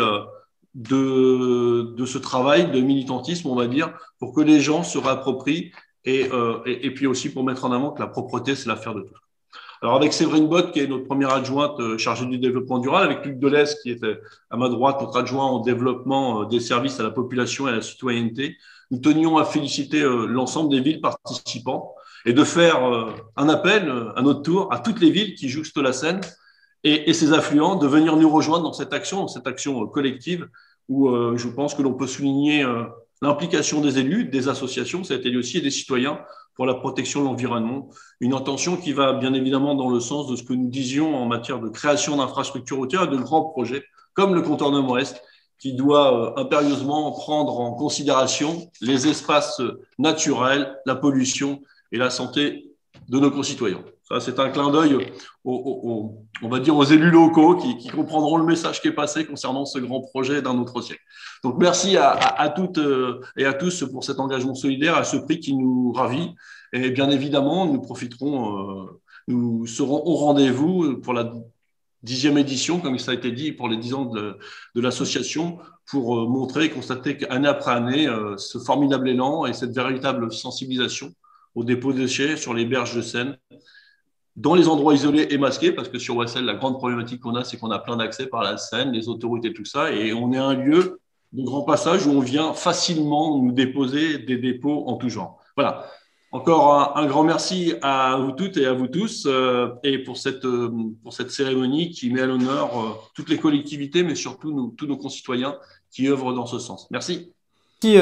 de ce travail de militantisme, on va dire, pour que les gens se réapproprient et puis aussi pour mettre en avant que la propreté, c'est l'affaire de tous. Alors, avec Séverine Bott, qui est notre première adjointe chargée du développement durable, avec Luc Delez, qui était à ma droite, notre adjoint au développement des services à la population et à la citoyenneté, nous tenions à féliciter l'ensemble des villes participantes et de faire un appel à notre tour à toutes les villes qui jouxtent la Seine et ses affluents de venir nous rejoindre dans cette action collective où je pense que l'on peut souligner l'implication des élus, des associations, ça a été dit aussi, et des citoyens pour la protection de l'environnement. Une intention qui va bien évidemment dans le sens de ce que nous disions en matière de création d'infrastructures routières et de grands projets, comme le contournement Est, qui doit impérieusement prendre en considération les espaces naturels, la pollution et la santé de nos concitoyens. Ça, c'est un clin d'œil on va dire aux élus locaux qui comprendront le message qui est passé concernant ce grand projet d'un autre siècle. Donc, merci à toutes et à tous pour cet engagement solidaire, à ce prix qui nous ravit. Et bien évidemment, nous serons au rendez-vous pour la 10e édition, comme ça a été dit, pour les 10 ans de l'association, pour montrer et constater qu'année après année, ce formidable élan et cette véritable sensibilisation au dépôt de déchets sur les berges de Seine, dans les endroits isolés et masqués, parce que sur Ouessel, la grande problématique qu'on a, c'est qu'on a plein d'accès par la Seine, les autoroutes et tout ça, et on est un lieu de grand passage où on vient facilement nous déposer des dépôts en tout genre. Voilà. Encore un grand merci à vous toutes et à vous tous et pour cette cérémonie qui met à l'honneur toutes les collectivités, mais surtout tous nos concitoyens qui œuvrent dans ce sens. Merci. Merci,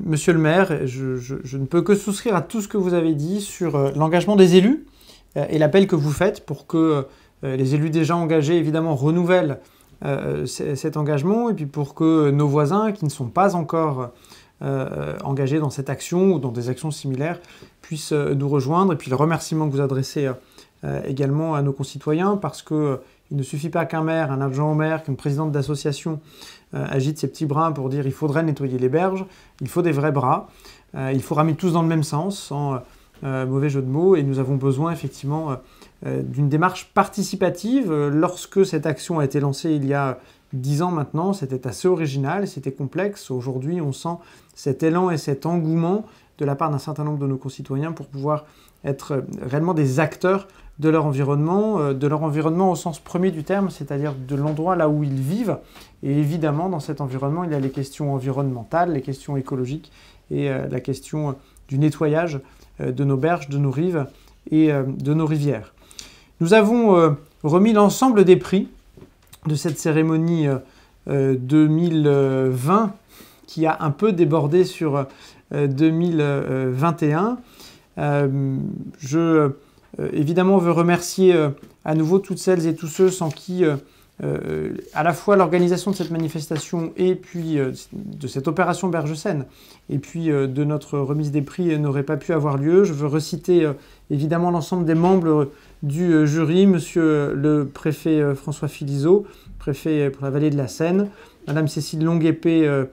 Monsieur le maire. Je ne peux que souscrire à tout ce que vous avez dit sur l'engagement des élus et l'appel que vous faites pour que les élus déjà engagés, évidemment, renouvellent cet engagement, et puis pour que nos voisins qui ne sont pas encore engagés dans cette action ou dans des actions similaires puissent nous rejoindre. Et puis le remerciement que vous adressez également à nos concitoyens, parce qu'il ne suffit pas qu'un maire, un adjoint au maire, qu'une présidente d'association agite ses petits bras pour dire il faudrait nettoyer les berges. Il faut des vrais bras. Il faut ramer tous dans le même sens, sans mauvais jeu de mots, et nous avons besoin effectivement d'une démarche participative. Lorsque cette action a été lancée il y a 10 ans maintenant, c'était assez original, c'était complexe. Aujourd'hui, on sent cet élan et cet engouement de la part d'un certain nombre de nos concitoyens pour pouvoir être réellement des acteurs de leur environnement au sens premier du terme, c'est-à-dire de l'endroit là où ils vivent. Et évidemment, dans cet environnement, il y a les questions environnementales, les questions écologiques et la question du nettoyage de nos berges, de nos rives et de nos rivières. Nous avons remis l'ensemble des prix de cette cérémonie 2020 qui a un peu débordé sur 2021. Je évidemment veux remercier à nouveau toutes celles et tous ceux sans qui à la fois l'organisation de cette manifestation et puis de cette opération Berge Seine et puis de notre remise des prix n'aurait pas pu avoir lieu. Je veux reciter évidemment l'ensemble des membres du jury, monsieur le préfet François Philizot, préfet pour la vallée de la Seine, madame Cécile Longuepée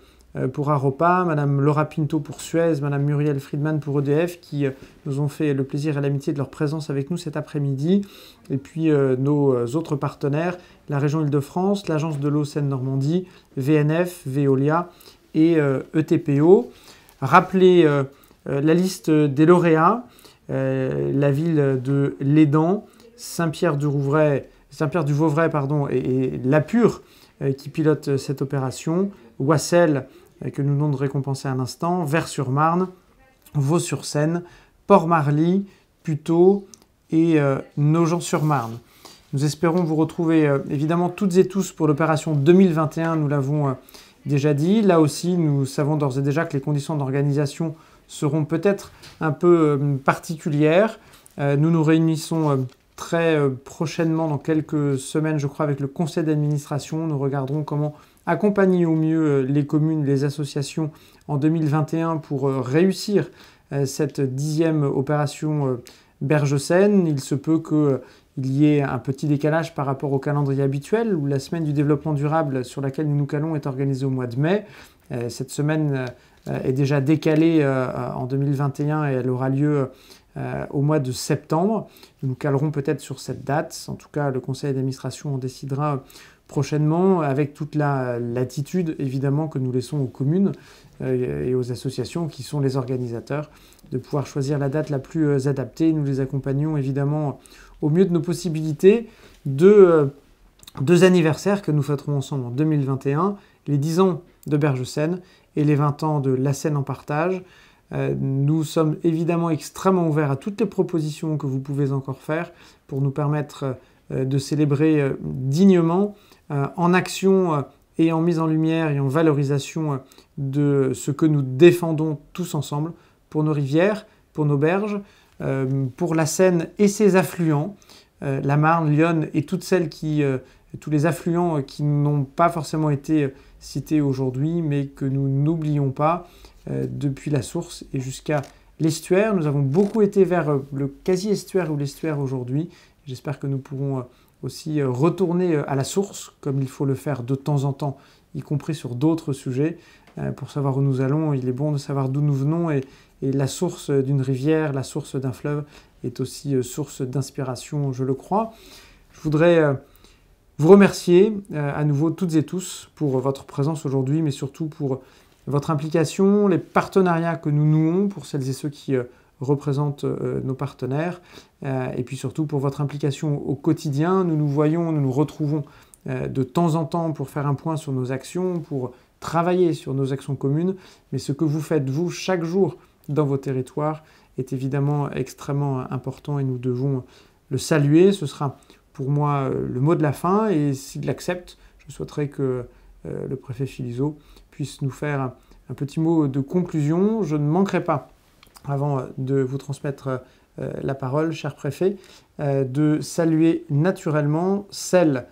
pour Aropa, madame Laura Pinto pour Suez, madame Muriel Friedman pour EDF, qui nous ont fait le plaisir et l'amitié de leur présence avec nous cet après-midi, et puis nos autres partenaires, la région Île-de-France, l'agence de l'eau Seine-Normandie, VNF, Veolia et ETPO. Rappeler la liste des lauréats, la ville de Lédan, Saint-Pierre-du-Vauvray et Lapure qui pilote cette opération, Ouessel que nous venons de récompenser à l'instant, Vers-sur-Marne, Vaux-sur-Seine, Port-Marly, Puteaux et Nogent-sur-Marne. Nous espérons vous retrouver évidemment toutes et tous pour l'opération 2021, nous l'avons déjà dit. Là aussi, nous savons d'ores et déjà que les conditions d'organisation seront peut-être un peu particulières. Nous nous réunissons très prochainement, dans quelques semaines, je crois, avec le conseil d'administration. Nous regarderons comment accompagner au mieux les communes, les associations en 2021 pour réussir cette 10e opération Berge Seine. Il se peut qu'il y ait un petit décalage par rapport au calendrier habituel, où la semaine du développement durable sur laquelle nous nous calons est organisée au mois de mai. Cette semaine est déjà décalée en 2021 et elle aura lieu au mois de septembre. Nous nous calerons peut-être sur cette date. En tout cas, le conseil d'administration en décidera prochainement, avec toute la latitude évidemment que nous laissons aux communes et aux associations qui sont les organisateurs de pouvoir choisir la date la plus adaptée. Nous les accompagnons évidemment au mieux de nos possibilités. Deux anniversaires que nous fêterons ensemble en 2021, les 10 ans de Berge Seine et les 20 ans de La Seine en partage. Nous sommes évidemment extrêmement ouverts à toutes les propositions que vous pouvez encore faire pour nous permettre de célébrer dignement, en action et en mise en lumière et en valorisation de ce que nous défendons tous ensemble pour nos rivières, pour nos berges, pour la Seine et ses affluents, la Marne, l'Yonne et tous les affluents qui n'ont pas forcément été cités aujourd'hui, mais que nous n'oublions pas depuis la source et jusqu'à l'estuaire. Nous avons beaucoup été vers le quasi-estuaire ou l'estuaire aujourd'hui. J'espère que nous pourrons aussi retourner à la source, comme il faut le faire de temps en temps, y compris sur d'autres sujets. Pour savoir où nous allons, il est bon de savoir d'où nous venons, et la source d'une rivière, la source d'un fleuve est aussi source d'inspiration, je le crois. Je voudrais vous remercier à nouveau toutes et tous pour votre présence aujourd'hui, mais surtout pour votre implication, les partenariats que nous nouons pour celles et ceux qui représentent nos partenaires, et puis surtout pour votre implication au quotidien. Nous nous voyons, nous nous retrouvons de temps en temps pour faire un point sur nos actions, pour travailler sur nos actions communes, mais ce que vous faites, vous, chaque jour dans vos territoires, est évidemment extrêmement important et nous devons le saluer. Ce sera pour moi le mot de la fin, et s'il l'accepte, je souhaiterais que le préfet Philizot puisse nous faire un petit mot de conclusion. Je ne manquerai pas, avant de vous transmettre la parole, cher préfet, de saluer naturellement celle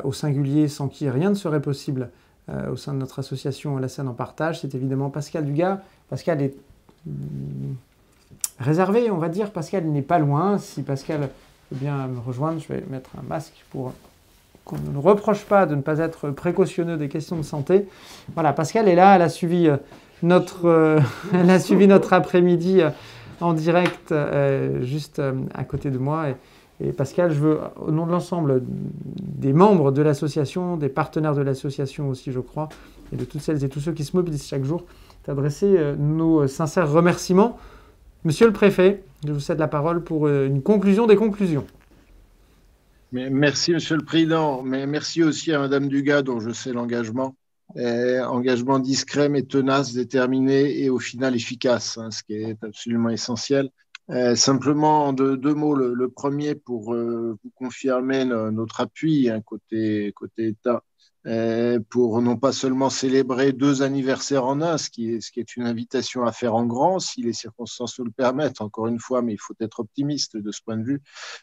au singulier sans qui rien ne serait possible au sein de notre association La Seine en Partage. C'est évidemment Pascal Dugas. Pascal est réservé, on va dire. Pascal n'est pas loin. Si Pascal veut bien me rejoindre, je vais mettre un masque pour qu'on ne nous reproche pas de ne pas être précautionneux des questions de santé. Voilà, Pascal est là, elle a suivi notre après-midi en direct juste à côté de moi. Et Pascal, je veux, au nom de l'ensemble des membres de l'association, des partenaires de l'association aussi, je crois, et de toutes celles et tous ceux qui se mobilisent chaque jour, t'adresser nos sincères remerciements. Monsieur le préfet, je vous cède la parole pour une conclusion des conclusions. Merci, Monsieur le Président. Mais merci aussi à Madame Dugas, dont je sais l'engagement. Engagement discret, mais tenace, déterminé et au final efficace, hein, ce qui est absolument essentiel. Simplement, deux mots. Le premier, pour vous confirmer notre appui, hein, côté État, pour non pas seulement célébrer 2 anniversaires en un, ce qui est une invitation à faire en grand, si les circonstances nous le permettent, encore une fois, mais il faut être optimiste de ce point de vue,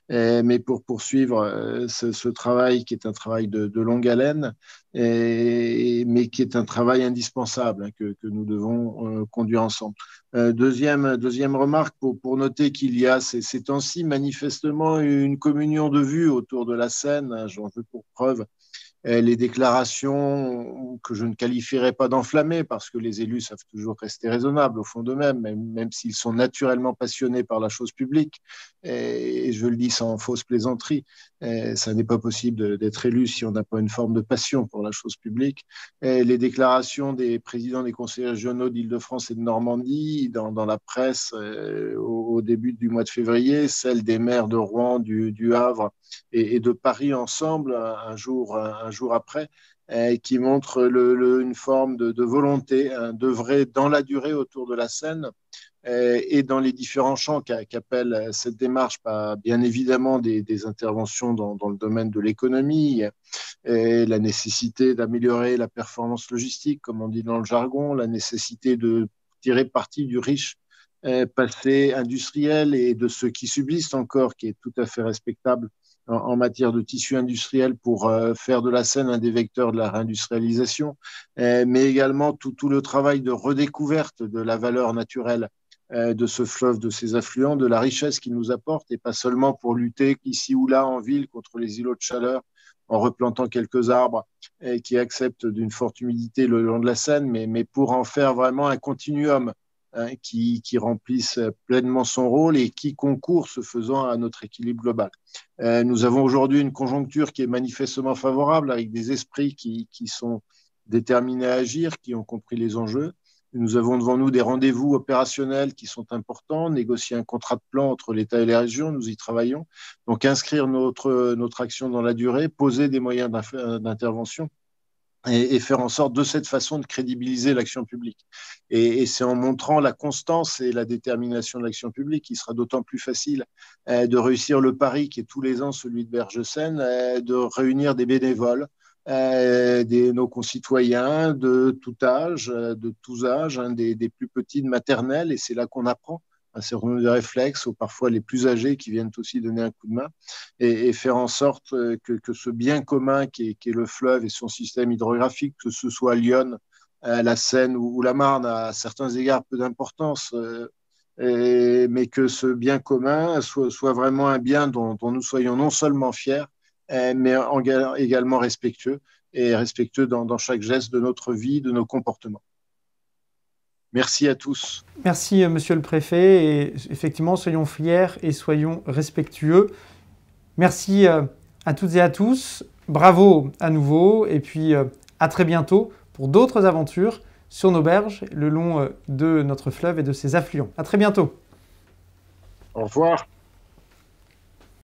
mais pour poursuivre ce travail qui est un travail de longue haleine, mais qui est un travail indispensable, hein, que nous devons conduire ensemble. Deuxième remarque, pour noter qu'il y a ces temps-ci manifestement une communion de vues autour de la Seine, hein, j'en veux pour preuve les déclarations que je ne qualifierais pas d'enflammées, parce que les élus savent toujours rester raisonnables au fond d'eux-mêmes, même s'ils sont naturellement passionnés par la chose publique, et je le dis sans fausse plaisanterie, ça n'est pas possible d'être élu si on n'a pas une forme de passion pour la chose publique. Les déclarations des présidents des conseils régionaux d'Île-de-France et de Normandie dans la presse au début du mois de février, celles des maires de Rouen, du Havre et de Paris ensemble, un jour après, qui montre une forme de volonté, hein, d'œuvrer dans la durée autour de la Seine et dans les différents champs qu'appelle cette démarche, bien évidemment des interventions dans le domaine de l'économie, la nécessité d'améliorer la performance logistique, comme on dit dans le jargon, la nécessité de tirer parti du riche passé industriel et de ce qui subsiste encore, qui est tout à fait respectable en matière de tissu industriel pour faire de la Seine un des vecteurs de la réindustrialisation, mais également tout le travail de redécouverte de la valeur naturelle de ce fleuve, de ses affluents, de la richesse qu'il nous apporte, et pas seulement pour lutter ici ou là en ville contre les îlots de chaleur en replantant quelques arbres qui acceptent d'une forte humidité le long de la Seine, mais pour en faire vraiment un continuum, hein, qui remplisse pleinement son rôle et qui concourt, ce faisant, à notre équilibre global. Nous avons aujourd'hui une conjoncture qui est manifestement favorable, avec des esprits qui sont déterminés à agir, qui ont compris les enjeux. Nous avons devant nous des rendez-vous opérationnels qui sont importants, négocier un contrat de plan entre l'État et les régions, nous y travaillons. Donc inscrire notre action dans la durée, poser des moyens d'intervention, et faire en sorte de cette façon de crédibiliser l'action publique. Et c'est en montrant la constance et la détermination de l'action publique qu'il sera d'autant plus facile de réussir le pari qui est tous les ans celui de Berge-Seine, de réunir des bénévoles, nos concitoyens de tout âge, de tous âges, hein, des plus petits de maternelle, et c'est là qu'on apprend un certain nombre de réflexes, ou parfois les plus âgés qui viennent aussi donner un coup de main, et faire en sorte que ce bien commun qui est le fleuve et son système hydrographique, que ce soit Lyon, la Seine ou la Marne, à certains égards peu d'importance, mais que ce bien commun soit vraiment un bien dont nous soyons non seulement fiers, mais également respectueux, et respectueux dans chaque geste de notre vie, de nos comportements. Merci à tous. Merci, Monsieur le Préfet. Et effectivement, soyons fiers et soyons respectueux. Merci à toutes et à tous. bravo à nouveau et puis à très bientôt pour d'autres aventures sur nos berges le long de notre fleuve et de ses affluents. À très bientôt. Au revoir.